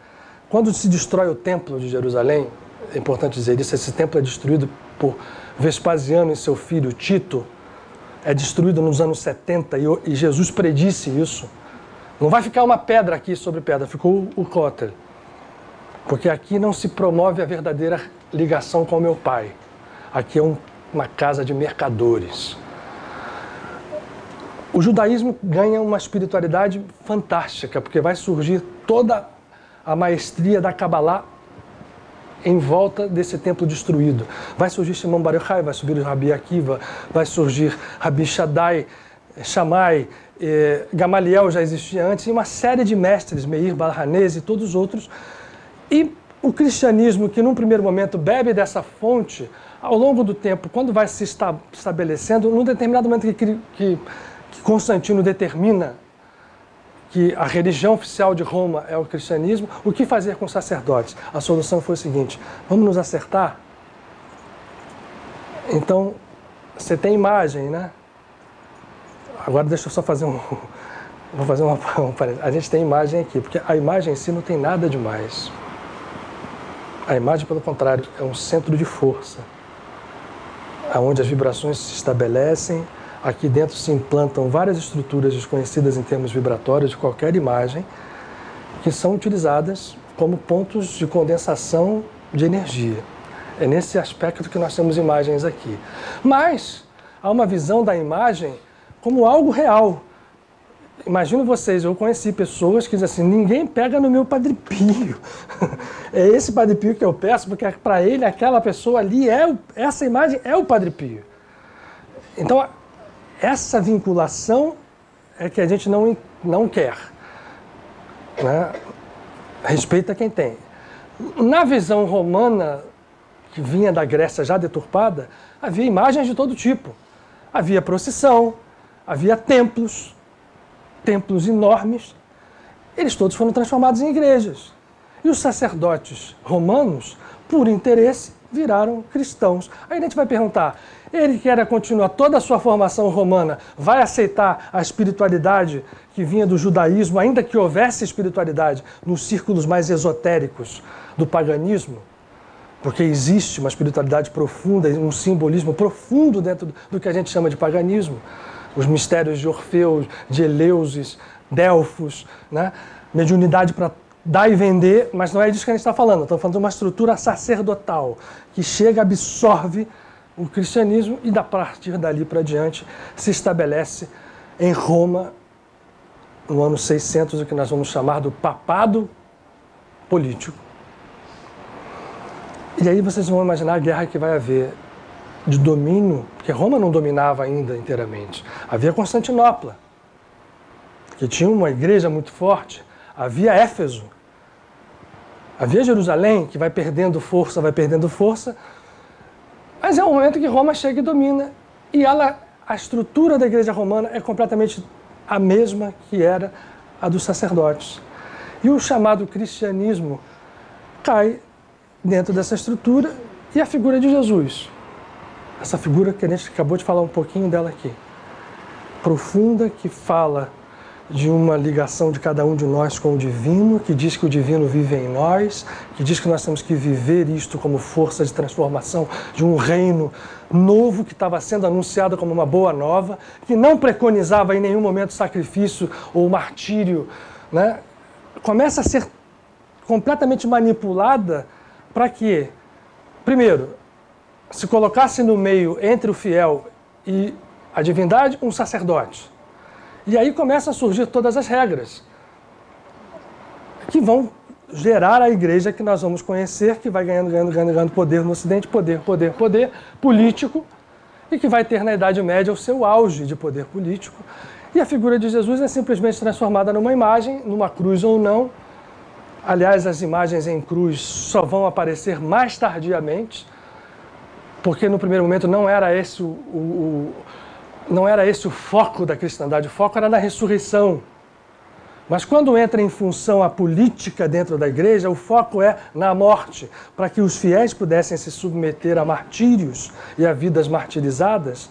Quando se destrói o templo de Jerusalém, é importante dizer isso, esse templo é destruído por Vespasiano e seu filho Tito, é destruído nos anos 70 e Jesus predisse isso. Não vai ficar uma pedra aqui sobre pedra, ficou o cótel. Porque aqui não se promove a verdadeira ligação com o meu Pai. Aqui é uma casa de mercadores. O judaísmo ganha uma espiritualidade fantástica, porque vai surgir toda a maestria da Cabalá em volta desse templo destruído. Vai surgir Shimon Bar Yochai, vai surgir Rabi Akiva, vai surgir Rabi Shammai, Gamaliel já existia antes, e uma série de mestres, Meir Bar Hanesi e todos os outros. E o cristianismo, que num primeiro momento bebe dessa fonte, ao longo do tempo, quando vai se estabelecendo, num determinado momento que Constantino determina que a religião oficial de Roma é o cristianismo, o que fazer com os sacerdotes? A solução foi o seguinte, vamos nos acertar? Então, você tem imagem, né? Agora deixa eu só fazer vou fazer uma a gente tem imagem aqui, porque a imagem em si não tem nada demais. A imagem, pelo contrário, é um centro de força, onde as vibrações se estabelecem. Aqui dentro se implantam várias estruturas desconhecidas em termos vibratórios de qualquer imagem, que são utilizadas como pontos de condensação de energia. É nesse aspecto que nós temos imagens aqui. Mas há uma visão da imagem como algo real. Imagino vocês, eu conheci pessoas que dizem assim, ninguém pega no meu Padre Pio. É esse Padre Pio que eu peço, porque para ele aquela pessoa ali, essa imagem é o Padre Pio. Então, essa vinculação é que a gente não quer. né? Respeita quem tem. Na visão romana, que vinha da Grécia já deturpada, havia imagens de todo tipo. Havia procissão, havia templos enormes. Eles todos foram transformados em igrejas. E os sacerdotes romanos, por interesse, viraram cristãos. Aí a gente vai perguntar, ele que era continuar toda a sua formação romana, vai aceitar a espiritualidade que vinha do judaísmo, ainda que houvesse espiritualidade nos círculos mais esotéricos do paganismo? Porque existe uma espiritualidade profunda, um simbolismo profundo dentro do que a gente chama de paganismo. Os mistérios de Orfeu, de Eleusis, Delfos, né? Mediunidade para dar e vender, mas não é disso que a gente está falando. Estamos falando de uma estrutura sacerdotal que chega, absorve o cristianismo e, a partir dali para diante, se estabelece em Roma, no ano 600, o que nós vamos chamar do papado político. E aí vocês vão imaginar a guerra que vai haver de domínio, porque Roma não dominava ainda inteiramente. Havia Constantinopla, que tinha uma igreja muito forte. Havia Éfeso. Havia Jerusalém, que vai perdendo força, mas é um momento que Roma chega e domina. E a estrutura da igreja romana é completamente a mesma que era a dos sacerdotes. E o chamado cristianismo cai dentro dessa estrutura, e a figura de Jesus. Essa figura que a gente acabou de falar um pouquinho dela aqui. Profunda, que fala de uma ligação de cada um de nós com o divino, que diz que o divino vive em nós, que diz que nós temos que viver isto como força de transformação de um reino novo que estava sendo anunciado como uma boa nova, que não preconizava em nenhum momento sacrifício ou martírio, né? Começa a ser completamente manipulada para que, primeiro, se colocasse no meio entre o fiel e a divindade um sacerdote. E aí começam a surgir todas as regras que vão gerar a igreja que nós vamos conhecer, que vai ganhando poder no Ocidente, poder político, e que vai ter na Idade Média o seu auge de poder político. E a figura de Jesus é simplesmente transformada numa imagem, numa cruz ou não. Aliás, as imagens em cruz só vão aparecer mais tardiamente, porque no primeiro momento não era esse o foco da cristandade, o foco era na ressurreição. Mas quando entra em função a política dentro da igreja, o foco é na morte, para que os fiéis pudessem se submeter a martírios e a vidas martirizadas,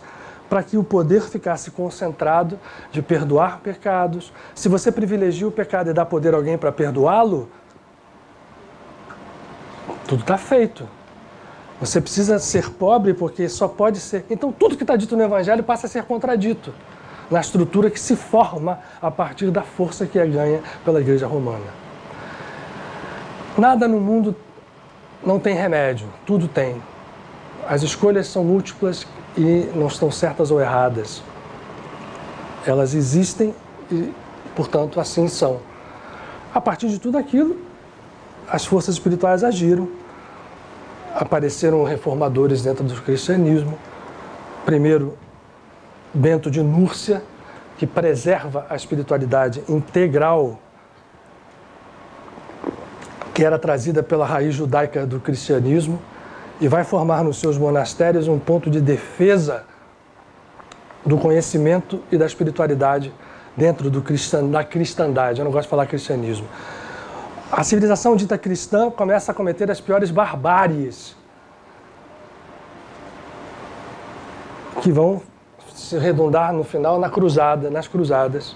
para que o poder ficasse concentrado de perdoar pecados. Se você privilegia o pecado e dá poder a alguém para perdoá-lo, tudo está feito. Você precisa ser pobre porque só pode ser... Então tudo que está dito no Evangelho passa a ser contradito na estrutura que se forma a partir da força que é ganha pela Igreja Romana. Nada no mundo não tem remédio, tudo tem. As escolhas são múltiplas e não estão certas ou erradas. Elas existem e, portanto, assim são. A partir de tudo aquilo, as forças espirituais agiram. Apareceram reformadores dentro do cristianismo. Primeiro, Bento de Núrcia, que preserva a espiritualidade integral que era trazida pela raiz judaica do cristianismo e vai formar nos seus monastérios um ponto de defesa do conhecimento e da espiritualidade dentro da cristandade. Eu não gosto de falar cristianismo. A civilização dita cristã começa a cometer as piores barbáries, que vão se redundar no final nas cruzadas,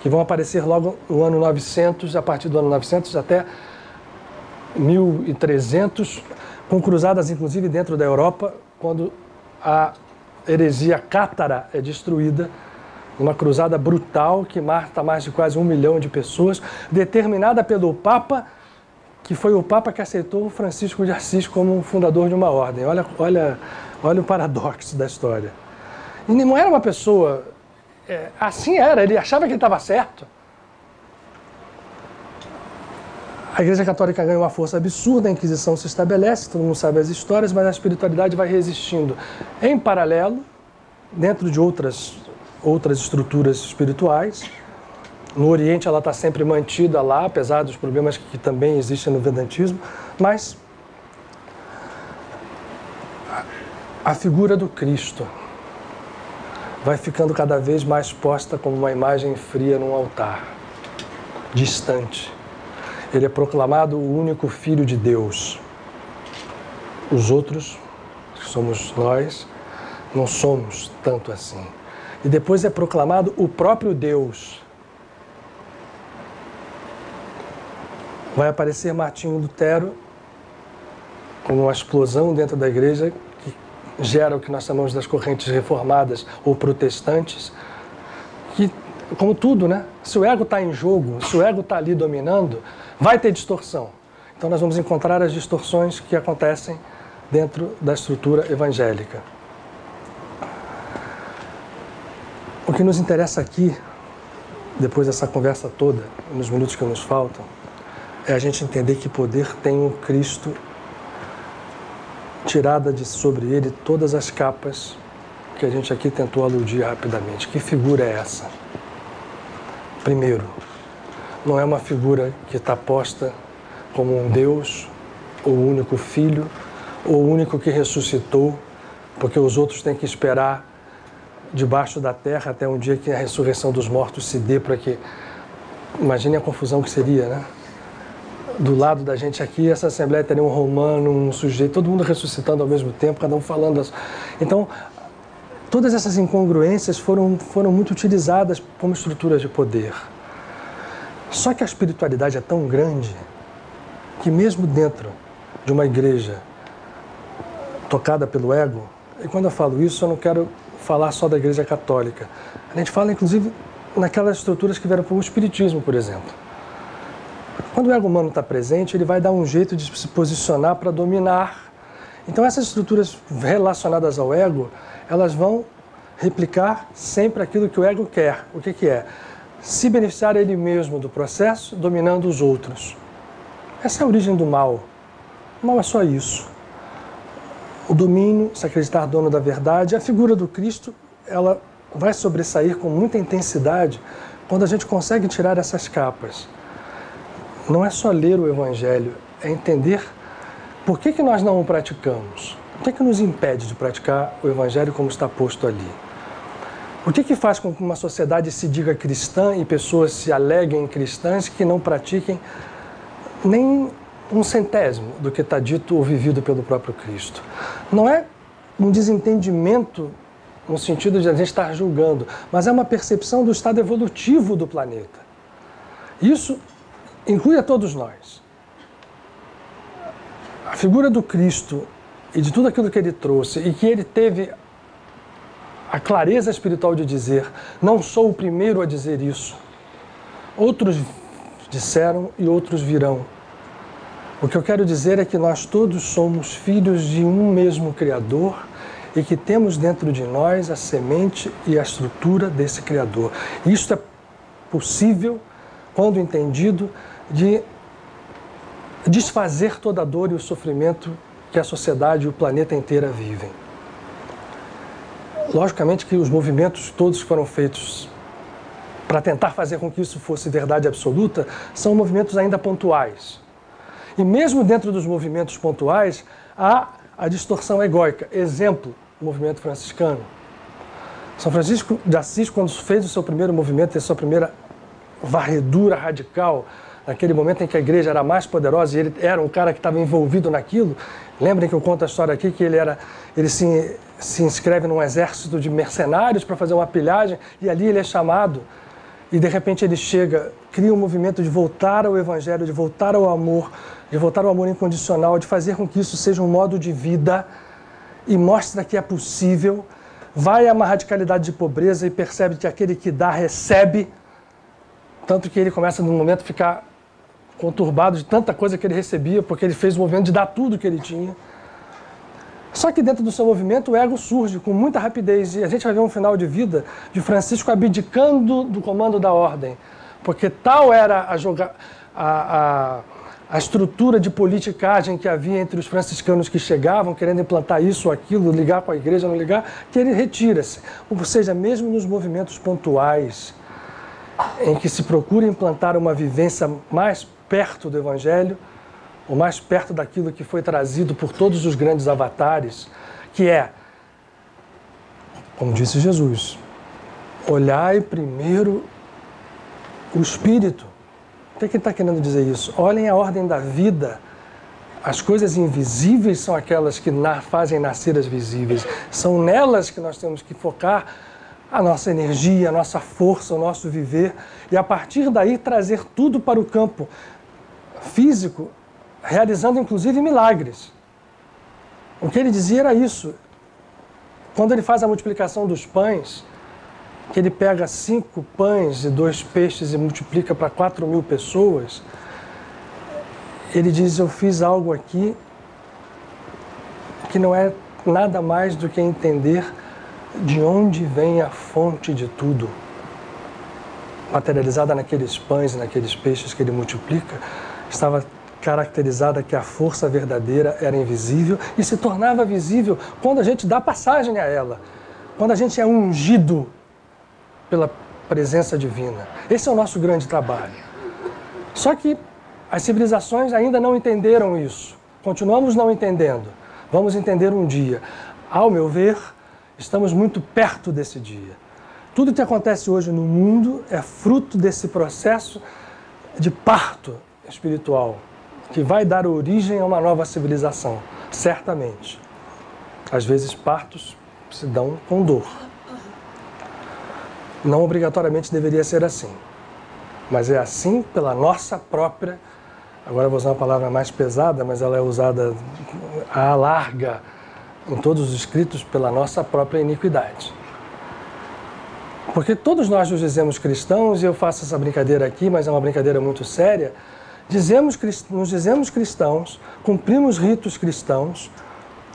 que vão aparecer logo no ano 900, a partir do ano 900 até 1300, com cruzadas inclusive dentro da Europa, quando a heresia cátara é destruída, uma cruzada brutal que mata mais de quase 1 milhão de pessoas, determinada pelo Papa, que foi o Papa que aceitou Francisco de Assis como fundador de uma ordem. Olha o paradoxo da história. E não era uma pessoa... assim era, ele achava que ele estava certo. A Igreja Católica ganha uma força absurda, a Inquisição se estabelece, todo mundo sabe as histórias, mas a espiritualidade vai resistindo em paralelo, dentro de outras estruturas espirituais, No Oriente ela está sempre mantida lá, apesar dos problemas que também existem no Vedantismo, mas a figura do Cristo vai ficando cada vez mais posta como uma imagem fria num altar, distante. Ele é proclamado o único Filho de Deus. Os outros, que somos nós, não somos tanto assim. E depois é proclamado o próprio Deus. Vai aparecer Martinho Lutero como uma explosão dentro da igreja que gera o que nós chamamos das correntes reformadas ou protestantes, que, como tudo, né? Se o ego está em jogo, se o ego está ali dominando, vai ter distorção. Então nós vamos encontrar as distorções que acontecem dentro da estrutura evangélica. O que nos interessa aqui, depois dessa conversa toda, nos minutos que nos faltam, é a gente entender que poder tem o Cristo, tirada de sobre ele todas as capas que a gente aqui tentou aludir rapidamente. Que figura é essa? Primeiro, não é uma figura que está posta como um Deus, ou o único Filho, ou o único que ressuscitou, porque os outros têm que esperar debaixo da terra até um dia que a ressurreição dos mortos se dê, para que... Imagine a confusão que seria, né? Do lado da gente aqui, essa assembleia teria um romano, um sujeito, todo mundo ressuscitando ao mesmo tempo, cada um falando. Então, todas essas incongruências foram muito utilizadas como estruturas de poder. Só que a espiritualidade é tão grande que mesmo dentro de uma igreja tocada pelo ego, e quando eu falo isso, eu não quero falar só da igreja católica. A gente fala, inclusive, naquelas estruturas que vieram para o espiritismo, por exemplo. Quando o ego humano está presente, ele vai dar um jeito de se posicionar para dominar. Então essas estruturas relacionadas ao ego, elas vão replicar sempre aquilo que o ego quer. O que é? Se beneficiar ele mesmo do processo, dominando os outros. Essa é a origem do mal. O mal é só isso. O domínio, se acreditar dono da verdade, a figura do Cristo, ela vai sobressair com muita intensidade quando a gente consegue tirar essas capas. Não é só ler o Evangelho, é entender por que nós não o praticamos. O que nos impede de praticar o Evangelho como está posto ali? O que faz com que uma sociedade se diga cristã e pessoas se aleguem cristãs que não pratiquem nem um centésimo do que está dito ou vivido pelo próprio Cristo? Não é um desentendimento no sentido de a gente estar julgando, mas é uma percepção do estado evolutivo do planeta. Isso inclui a todos nós. A figura do Cristo e de tudo aquilo que ele trouxe e que ele teve a clareza espiritual de dizer, não sou o primeiro a dizer isso. Outros disseram e outros virão. O que eu quero dizer é que nós todos somos filhos de um mesmo Criador e que temos dentro de nós a semente e a estrutura desse Criador. Isto é possível, quando entendido, de desfazer toda a dor e o sofrimento que a sociedade e o planeta inteira vivem. Logicamente que os movimentos todos que foram feitos para tentar fazer com que isso fosse verdade absoluta são movimentos ainda pontuais. E mesmo dentro dos movimentos pontuais há a distorção egóica. Exemplo, o movimento franciscano. São Francisco de Assis, quando fez o seu primeiro movimento, a sua primeira varredura radical, naquele momento em que a igreja era mais poderosa e ele era um cara que estava envolvido naquilo. Lembrem que eu conto a história aqui que ele se inscreve num exército de mercenários para fazer uma pilhagem e ali ele é chamado e de repente ele chega, cria um movimento de voltar ao Evangelho, de voltar ao amor incondicional, de fazer com que isso seja um modo de vida e mostra que é possível, vai a uma radicalidade de pobreza e percebe que aquele que dá recebe, tanto que ele começa num momento a ficar conturbado de tanta coisa que ele recebia, porque ele fez o movimento de dar tudo que ele tinha. Só que dentro do seu movimento o ego surge com muita rapidez e a gente vai ver um final de vida de Francisco abdicando do comando da ordem, porque tal era a estrutura de politicagem que havia entre os franciscanos que chegavam querendo implantar isso ou aquilo, ligar com a igreja, não ligar, que ele retira-se. Ou seja, mesmo nos movimentos pontuais, em que se procura implantar uma vivência mais perto do Evangelho, ou mais perto daquilo que foi trazido por todos os grandes avatares, que é, como disse Jesus, olhai primeiro o Espírito. O que ele está querendo dizer isso? Olhem a ordem da vida. As coisas invisíveis são aquelas que fazem nascer as visíveis. São nelas que nós temos que focar a nossa energia, a nossa força, o nosso viver. E a partir daí trazer tudo para o campo físico, realizando inclusive milagres. O que ele dizia era isso. Quando ele faz a multiplicação dos pães, que ele pega 5 pães e 2 peixes e multiplica para 4.000 pessoas, ele diz, eu fiz algo aqui que não é nada mais do que entender de onde vem a fonte de tudo. Materializada naqueles pães e naqueles peixes que ele multiplica, estava caracterizada que a força verdadeira era invisível e se tornava visível quando a gente dá passagem a ela, quando a gente é ungido pela presença divina. Esse é o nosso grande trabalho. Só que as civilizações ainda não entenderam isso. Continuamos não entendendo. Vamos entender um dia. Ao meu ver, estamos muito perto desse dia. Tudo que acontece hoje no mundo é fruto desse processo de parto espiritual, que vai dar origem a uma nova civilização, certamente. Às vezes partos se dão com dor. Não obrigatoriamente deveria ser assim, mas é assim pela nossa própria, agora eu vou usar uma palavra mais pesada, mas ela é usada à larga em todos os escritos, pela nossa própria iniquidade. Porque todos nós nos dizemos cristãos, e eu faço essa brincadeira aqui, mas é uma brincadeira muito séria, nos dizemos cristãos, cumprimos ritos cristãos,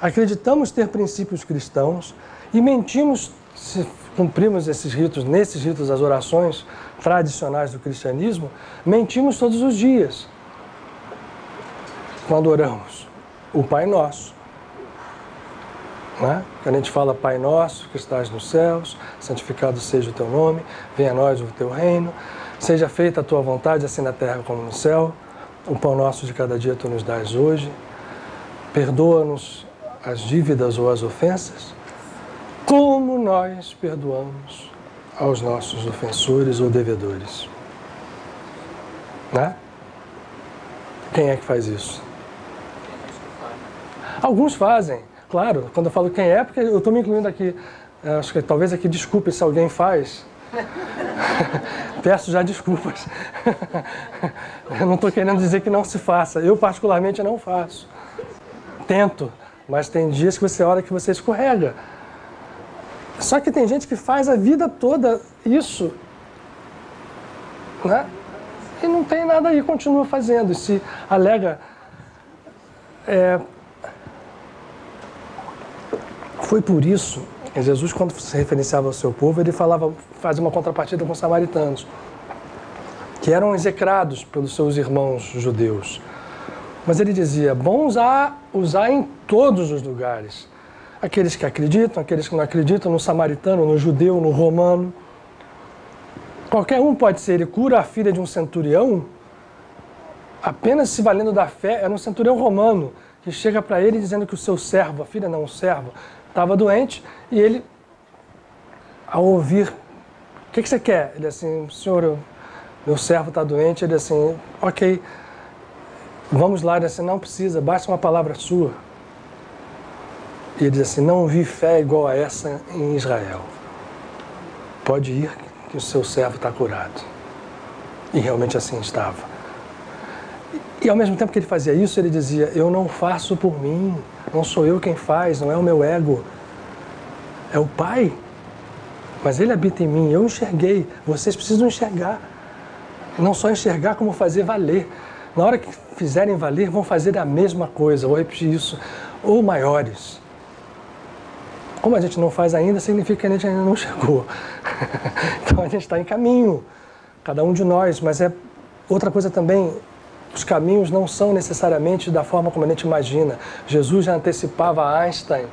acreditamos ter princípios cristãos e mentimos, se cumprimos esses ritos, nesses ritos, as orações tradicionais do cristianismo, mentimos todos os dias. Quando oramos o Pai Nosso, né? Quando a gente fala Pai Nosso, que estás nos céus, santificado seja o teu nome, venha a nós o teu reino, seja feita a tua vontade, assim na terra como no céu. O pão nosso de cada dia tu nos dás hoje. Perdoa-nos as dívidas ou as ofensas, como nós perdoamos aos nossos ofensores ou devedores. Né? Quem é que faz isso? Alguns fazem, claro. Quando eu falo quem é, porque eu estou me incluindo aqui. Acho que talvez aqui, desculpe se alguém faz. Peço já desculpas. Eu não estou querendo dizer que não se faça. Eu, particularmente, não faço. Tento, mas tem dias que você ora que você escorrega. Só que tem gente que faz a vida toda isso, né? E não tem nada aí, continua fazendo. E se alega... Foi por isso que Jesus, quando se referenciava ao seu povo, ele fazia uma contrapartida com os samaritanos, que eram execrados pelos seus irmãos judeus. Mas ele dizia, bom usar em todos os lugares. Aqueles que acreditam, aqueles que não acreditam, no samaritano, no judeu, no romano. Qualquer um pode ser. Ele cura a filha de um centurião, apenas se valendo da fé. Era um centurião romano, que chega para ele dizendo que o seu servo, a filha não, o servo, estava doente, e ele, ao ouvir, o que você quer? Ele assim, senhor, meu servo está doente. Ele assim, ok, vamos lá. Ele assim, não precisa, basta uma palavra sua. E ele diz assim, não vi fé igual a essa em Israel. Pode ir, que o seu servo está curado. E realmente assim estava. E ao mesmo tempo que ele fazia isso, ele dizia, eu não faço por mim, não sou eu quem faz, não é o meu ego, é o Pai. Mas ele habita em mim, eu enxerguei, vocês precisam enxergar. Não só enxergar, como fazer valer. Na hora que fizerem valer, vão fazer a mesma coisa, vou repetir isso, ou maiores. Como a gente não faz ainda, significa que a gente ainda não chegou. Então a gente está em caminho, cada um de nós, mas é outra coisa também. Os caminhos não são necessariamente da forma como a gente imagina. Jesus já antecipava Einstein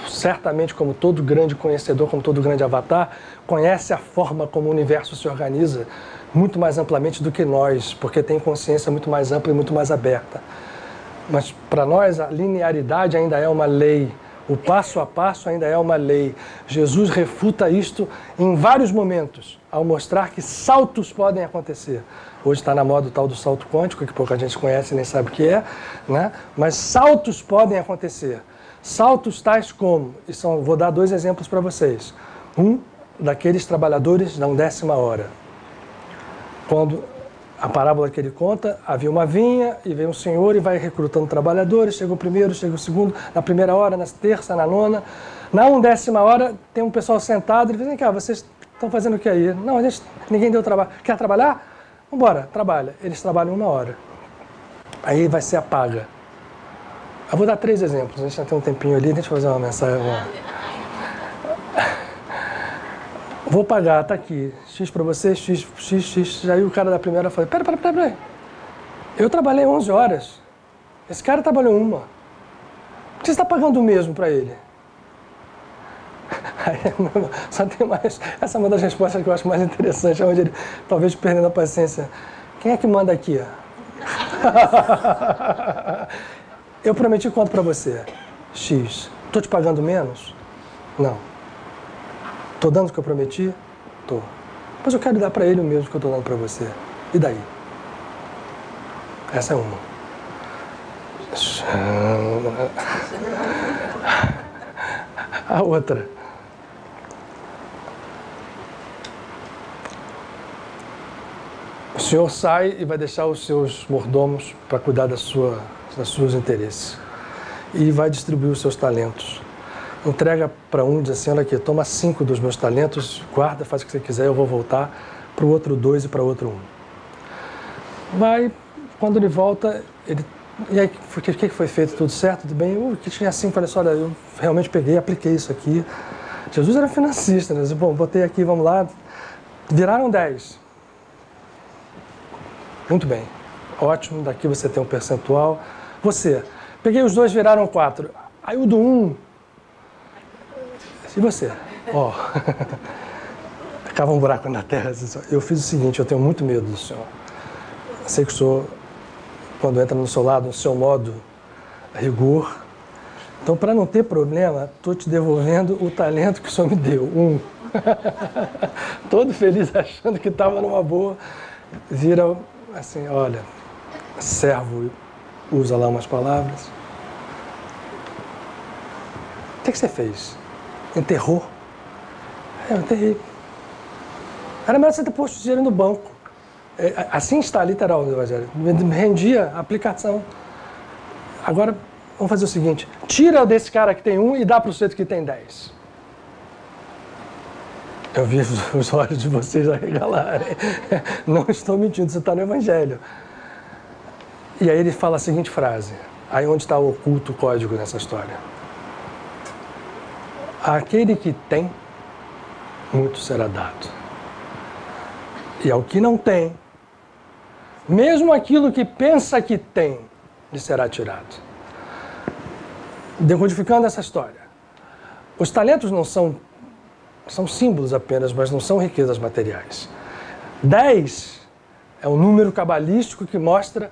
certamente como todo grande conhecedor, como todo grande avatar, conhece a forma como o universo se organiza muito mais amplamente do que nós, porque tem consciência muito mais ampla e muito mais aberta. Mas para nós a linearidade ainda é uma lei, o passo a passo ainda é uma lei. Jesus refuta isto em vários momentos, ao mostrar que saltos podem acontecer. Hoje está na moda o tal do salto quântico, que pouca gente conhece e nem sabe o que é, né? Mas saltos podem acontecer. Saltos tais como, vou dar 2 exemplos para vocês. Um, daqueles trabalhadores da 10ª hora. Quando a parábola que ele conta, havia uma vinha e vem um senhor e vai recrutando trabalhadores, chega o primeiro, chega o segundo, na primeira hora, na terça, na nona. Na 10ª hora tem um pessoal sentado, ele diz, vem cá, vocês estão fazendo o que aí? Não, ninguém deu trabalho. Quer trabalhar? Vambora, trabalha. Eles trabalham 1 hora. Aí vai ser a paga. Eu vou dar 3 exemplos, a gente já tem um tempinho ali, deixa eu fazer uma mensagem. Vou pagar, tá aqui, X para você, X. Aí o cara da primeira falou, peraí. Eu trabalhei 11 horas, esse cara trabalhou 1. Por que você está pagando o mesmo para ele? Aí, só tem mais, essa é uma das respostas que eu acho mais interessante, onde ele, talvez perdendo a paciência, quem é que manda aqui? Eu prometi quanto para você? X. Estou te pagando menos? Não. Estou dando o que eu prometi? Estou. Mas eu quero dar para ele o mesmo que eu estou dando para você. E daí? Essa é uma. A outra. O senhor sai e vai deixar os seus mordomos para cuidar dos seus interesses. E vai distribuir os seus talentos. Entrega para um, diz assim, olha aqui, toma 5 dos meus talentos, guarda, faz o que você quiser, eu vou voltar para o outro 2 e para o outro 1. Vai, quando ele volta, e aí, o que foi feito? Tudo certo? Tudo bem? O que tinha 5, olha só, olha, eu realmente peguei, apliquei isso aqui. Jesus era financista, né? Bom, botei aqui, vamos lá, viraram 10. Muito bem, ótimo, daqui você tem um percentual. Você, peguei os 2, viraram 4. Aí o do 1, e você? Ó, ficava um buraco na terra. Eu fiz o seguinte, eu tenho muito medo do senhor. Sei que o senhor, quando entra no seu lado, no seu modo rigor. Então, para não ter problema, estou te devolvendo o talento que o senhor me deu. 1. Todo feliz, achando que estava numa boa. Vira assim, olha, servo, usa lá umas palavras. O que você fez? Enterrou? Eu enterrei. Era melhor você ter posto o dinheiro no banco. Assim está literal no Evangelho. Me rendia a aplicação. Agora, vamos fazer o seguinte. Tira desse cara que tem 1 e dá para o sujeito que tem 10. Eu vi os olhos de vocês arregalarem. Não estou mentindo, isso está no Evangelho. E aí ele fala a seguinte frase. Aí onde está o oculto código nessa história. Aquele que tem, muito será dado. E ao que não tem, mesmo aquilo que pensa que tem, lhe será tirado. Decodificando essa história, os talentos não são símbolos apenas, mas não são riquezas materiais. 10 é um número cabalístico que mostra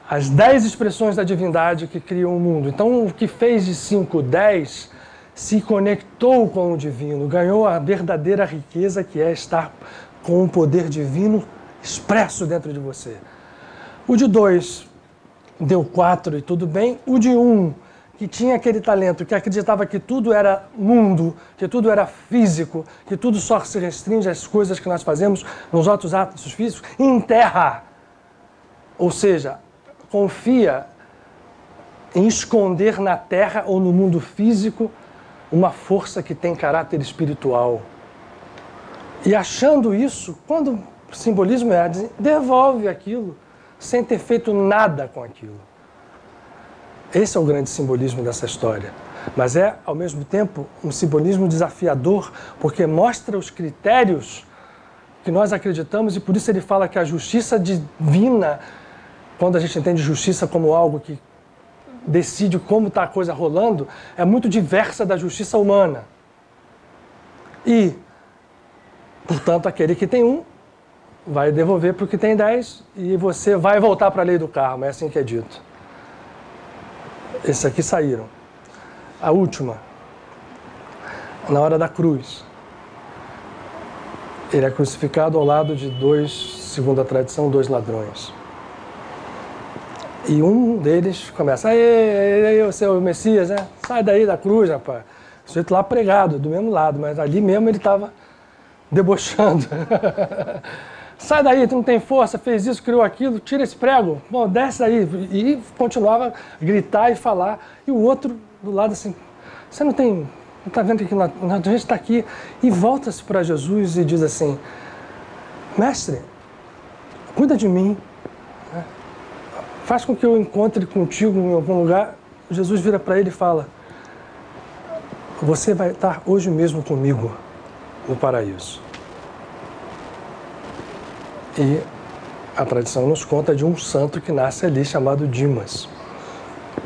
as 10 expressões da divindade que criam o mundo. Então, o que fez de 5, 10... se conectou com o divino, ganhou a verdadeira riqueza que é estar com o poder divino expresso dentro de você. O de 2 deu 4 e tudo bem. O de 1, que tinha aquele talento, que acreditava que tudo era mundo, que tudo era físico, que tudo só se restringe às coisas que nós fazemos nos outros atos físicos, enterra. Ou seja, confia em esconder na terra ou no mundo físico uma força que tem caráter espiritual. E achando isso, quando o simbolismo é, devolve aquilo, sem ter feito nada com aquilo. Esse é o grande simbolismo dessa história. Mas é, ao mesmo tempo, um simbolismo desafiador, porque mostra os critérios que nós acreditamos, e por isso ele fala que a justiça divina, quando a gente entende justiça como algo que decide como está a coisa rolando é muito diversa da justiça humana. E, portanto, aquele que tem 1 vai devolver para o que tem 10 e você vai voltar para a lei do karma, é assim que é dito. Esses aqui saíram. A última, na hora da cruz. Ele é crucificado ao lado de 2, segundo a tradição, 2 ladrões. E um deles começa, aí, você é o Messias, né? Sai daí da cruz, rapaz. O sujeito lá pregado, do mesmo lado, mas ali mesmo ele estava debochando. Sai daí, tu não tem força, fez isso, criou aquilo, tira esse prego, bom, desce daí. E continuava a gritar e falar. E o outro do lado assim, você não está vendo que a gente está aqui? E volta-se para Jesus e diz assim, mestre, cuida de mim, né? Faz com que eu encontre contigo em algum lugar. Jesus vira para ele e fala, você vai estar hoje mesmo comigo no paraíso. E a tradição nos conta de um santo que nasce ali chamado Dimas,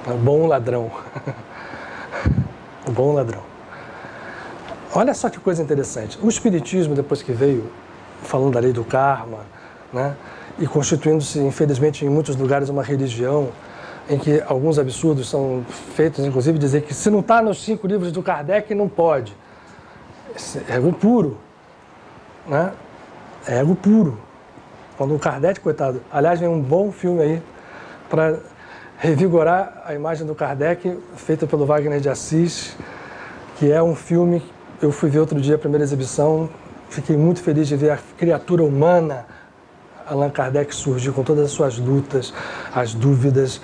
o bom ladrão. O bom ladrão. Olha só que coisa interessante. O Espiritismo, depois que veio falando da lei do karma, né, e constituindo-se, infelizmente, em muitos lugares uma religião em que alguns absurdos são feitos, inclusive dizer que se não está nos 5 livros do Kardec, não pode. Esse é ego puro. Né? É ego puro. Quando o Kardec, coitado, aliás, vem um bom filme aí para revigorar a imagem do Kardec, feita pelo Wagner de Assis, que é um filme, eu fui ver outro dia a primeira exibição, fiquei muito feliz de ver a criatura humana, Allan Kardec, surgir com todas as suas lutas, as dúvidas.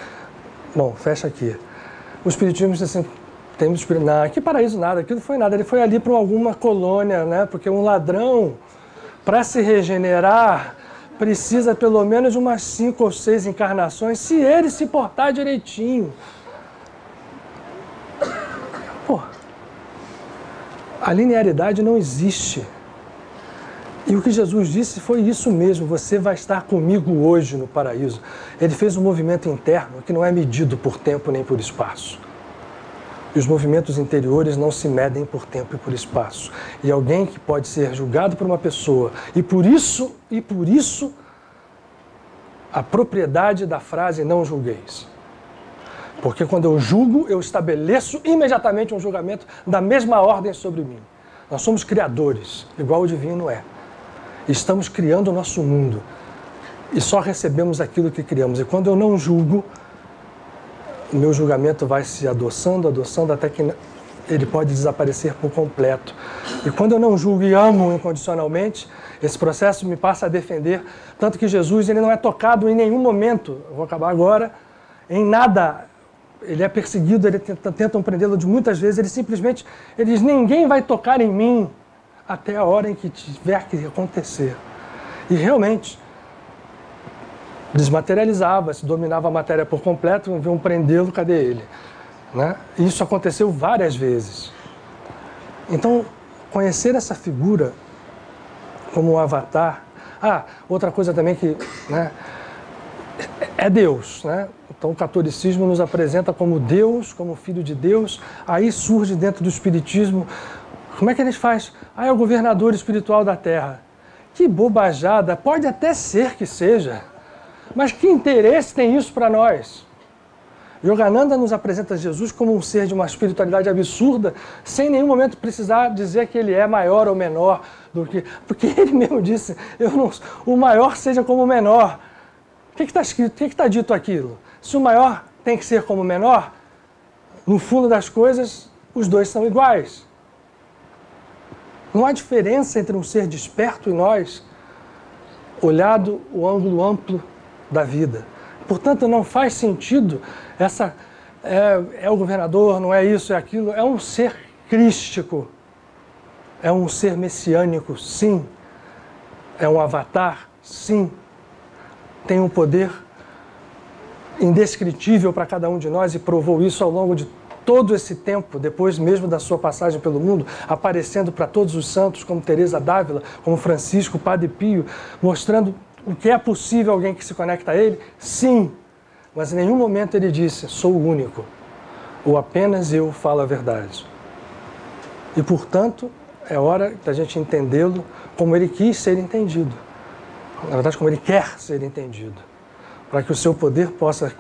Bom, fecha aqui. O Espiritismo diz assim, não, que paraíso nada, aquilo foi nada, ele foi ali para alguma colônia, né? Porque um ladrão, para se regenerar, precisa pelo menos de umas 5 ou 6 encarnações, se ele se portar direitinho. Pô, a linearidade não existe. E o que Jesus disse foi isso mesmo, você vai estar comigo hoje no paraíso. Ele fez um movimento interno que não é medido por tempo nem por espaço. E os movimentos interiores não se medem por tempo e por espaço. E alguém que pode ser julgado por uma pessoa, e por isso, a propriedade da frase não julgueis. Porque quando eu julgo, eu estabeleço imediatamente um julgamento da mesma ordem sobre mim. Nós somos criadores, igual o divino é. Estamos criando o nosso mundo. E só recebemos aquilo que criamos. E quando eu não julgo, o meu julgamento vai se adoçando, até que ele pode desaparecer por completo. E quando eu não julgo e amo incondicionalmente, esse processo me passa a defender. Tanto que Jesus ele não é tocado em nenhum momento, eu vou acabar agora, em nada. Ele é perseguido, tentam prendê-lo de muitas vezes, ele diz, ninguém vai tocar em mim até a hora em que tiver que acontecer. E realmente, desmaterializava-se, dominava a matéria por completo, viam prendê-lo, cadê ele? Né? E isso aconteceu várias vezes. Então, conhecer essa figura como um avatar... outra coisa também que... Né, é Deus, né? Então o catolicismo nos apresenta como Deus, como Filho de Deus, aí surge dentro do Espiritismo, como é que eles fazem? É o governador espiritual da Terra. Que bobajada, pode até ser que seja, mas que interesse tem isso para nós? Yogananda nos apresenta Jesus como um ser de uma espiritualidade absurda, sem em nenhum momento precisar dizer que ele é maior ou menor do que... Porque ele mesmo disse, o maior seja como o menor. O que está escrito? O que está dito aquilo? Se o maior tem que ser como o menor, no fundo das coisas, os dois são iguais. Não há diferença entre um ser desperto e nós, olhado o ângulo amplo da vida. Portanto, não faz sentido é o governador, não é isso, é aquilo. É um ser crístico, é um ser messiânico, sim. É um avatar, sim. Tem um poder indescritível para cada um de nós e provou isso ao longo de todo esse tempo, depois mesmo da sua passagem pelo mundo, aparecendo para todos os santos, como Teresa d'Ávila, como Francisco, Padre Pio, mostrando o que é possível alguém que se conecta a ele. Sim, mas em nenhum momento ele disse, sou o único, ou apenas eu falo a verdade. E, portanto, é hora da gente entendê-lo como ele quis ser entendido. Na verdade, como ele quer ser entendido. Para que o seu poder possa,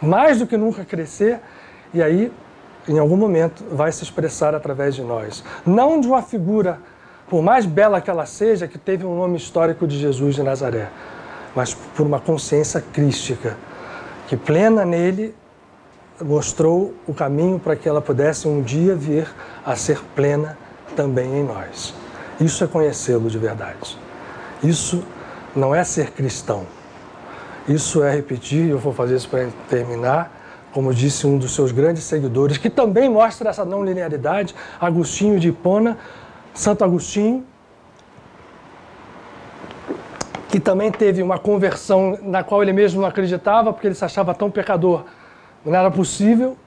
mais do que nunca, crescer e aí, em algum momento, vai se expressar através de nós. Não de uma figura, por mais bela que ela seja, que teve um nome histórico de Jesus de Nazaré, mas por uma consciência crística, que plena nele mostrou o caminho para que ela pudesse um dia vir a ser plena também em nós. Isso é conhecê-lo de verdade. Isso não é ser cristão. Isso é repetir, e eu vou fazer isso para terminar, como disse um dos seus grandes seguidores, que também mostra essa não linearidade, Agostinho de Hipona, Santo Agostinho, que também teve uma conversão na qual ele mesmo não acreditava, porque ele se achava tão pecador, não era possível,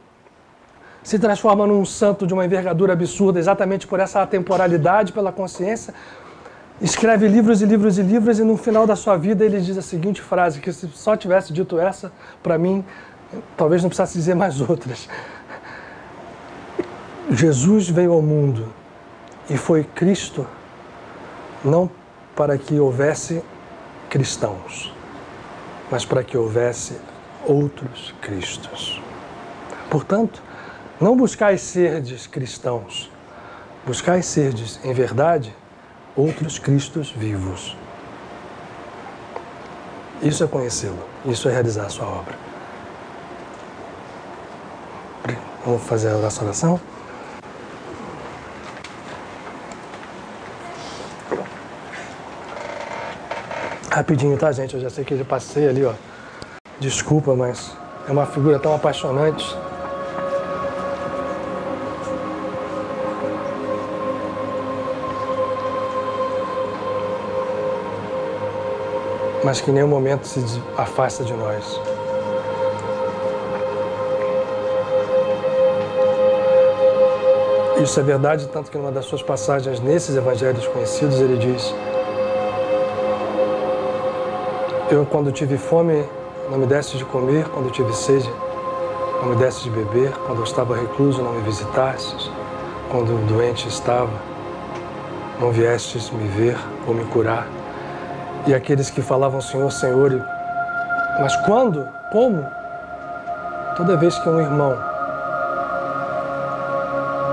se transforma num santo de uma envergadura absurda, exatamente por essa atemporalidade, pela consciência, escreve livros e livros e livros, e no final da sua vida ele diz a seguinte frase, que se só tivesse dito essa, para mim, talvez não precisasse dizer mais outras. Jesus veio ao mundo e foi Cristo, não para que houvesse cristãos, mas para que houvesse outros Cristos. Portanto, não buscais serdes cristãos, buscais serdes, em verdade, outros Cristos vivos. Isso é conhecê-lo, isso é realizar a sua obra. Vamos fazer a nossa oração? Rapidinho, tá, gente? Eu já sei que eu passei ali, ó. Desculpa, mas é uma figura tão apaixonante. Mas que em nenhum momento se afasta de nós. Isso é verdade, tanto que numa das suas passagens nesses evangelhos conhecidos, ele diz: eu, quando tive fome, não me deste de comer, quando tive sede, não me deste de beber, quando eu estava recluso, não me visitastes, quando doente estava, não viestes me ver ou me curar. E aqueles que falavam Senhor, Senhor, mas quando? Como? Toda vez que um irmão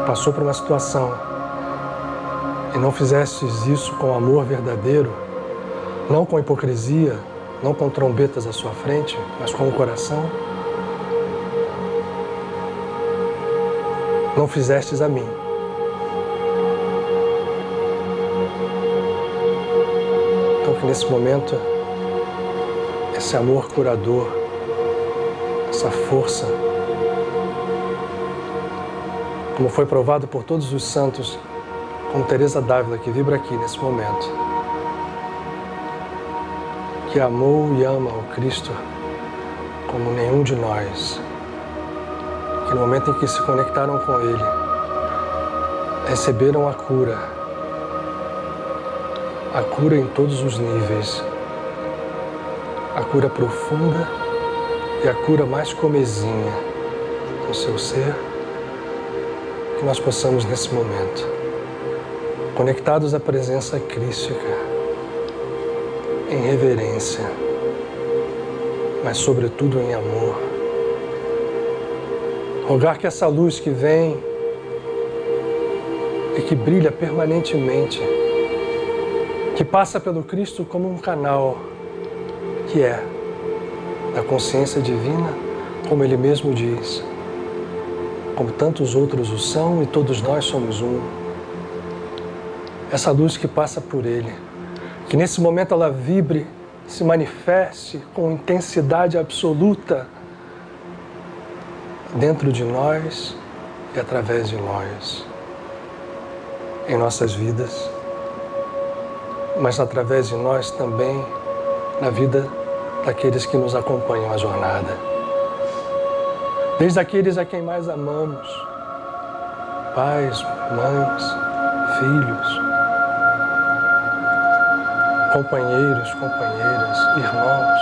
passou por uma situação e não fizestes isso com amor verdadeiro, não com hipocrisia, não com trombetas à sua frente, mas com o coração, não fizestes a mim. Então que nesse momento, esse amor curador, essa força, como foi provado por todos os santos, como Teresa d'Ávila, que vibra aqui nesse momento, que amou e ama o Cristo como nenhum de nós, que no momento em que se conectaram com Ele, receberam a cura em todos os níveis, a cura profunda e a cura mais comezinha do seu ser, que nós possamos nesse momento, conectados à presença crística, em reverência, mas sobretudo em amor, rogar que essa luz que vem e que brilha permanentemente, que passa pelo Cristo como um canal que é da consciência divina, como Ele mesmo diz, como tantos outros o são e todos nós somos um. Essa luz que passa por Ele, que nesse momento ela vibre, se manifeste com intensidade absoluta dentro de nós e através de nós, em nossas vidas, mas através de nós também na vida daqueles que nos acompanham a jornada. Desde aqueles a quem mais amamos, pais, mães, filhos, companheiros, companheiras, irmãos,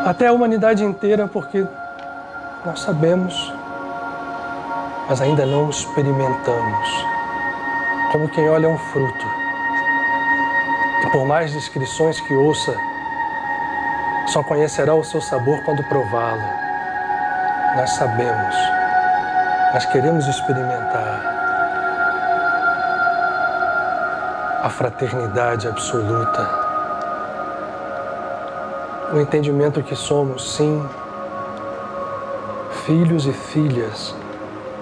até a humanidade inteira, porque nós sabemos, mas ainda não experimentamos, como quem olha um fruto. E por mais descrições que ouça, só conhecerá o seu sabor quando prová-lo. Nós sabemos, mas queremos experimentar a fraternidade absoluta, o entendimento que somos, sim, filhos e filhas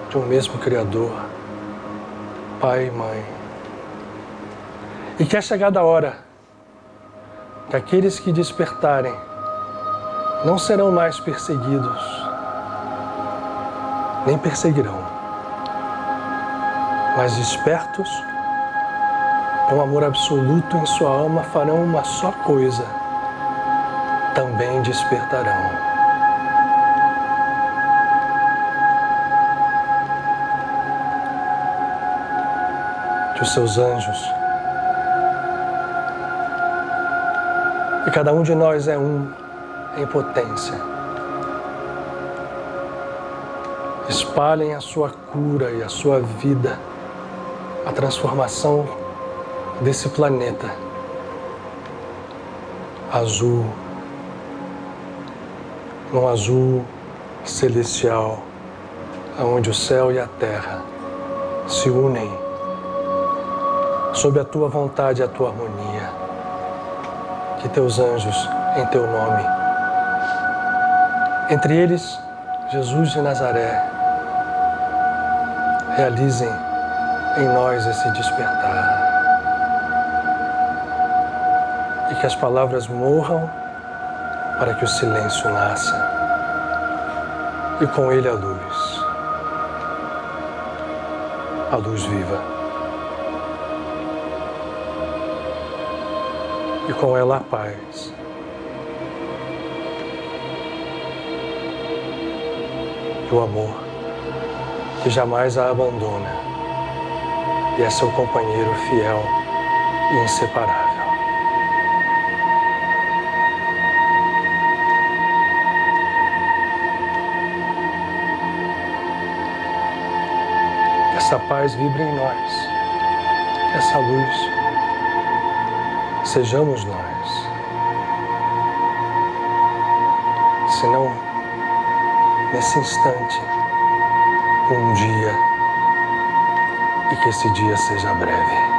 de um mesmo Criador, Pai e Mãe. E que é chegada a hora que aqueles que despertarem não serão mais perseguidos, nem perseguirão, mas despertos, com amor absoluto em sua alma, farão uma só coisa: também despertarão. Que os seus anjos, e cada um de nós é um em potência, espalhem a sua cura e a sua vida, a transformação desse planeta azul, num azul celestial, onde o céu e a terra se unem sob a tua vontade e a tua harmonia. Que teus anjos, em teu nome, entre eles Jesus de Nazaré, realizem em nós esse despertar. E que as palavras morram para que o silêncio nasça. E com ele a luz viva. E com ela a paz. E o amor que jamais a abandona e é seu companheiro fiel e inseparável. Que essa paz vibre em nós, que essa luz sejamos nós. Senão, nesse instante, um dia, e que esse dia seja breve.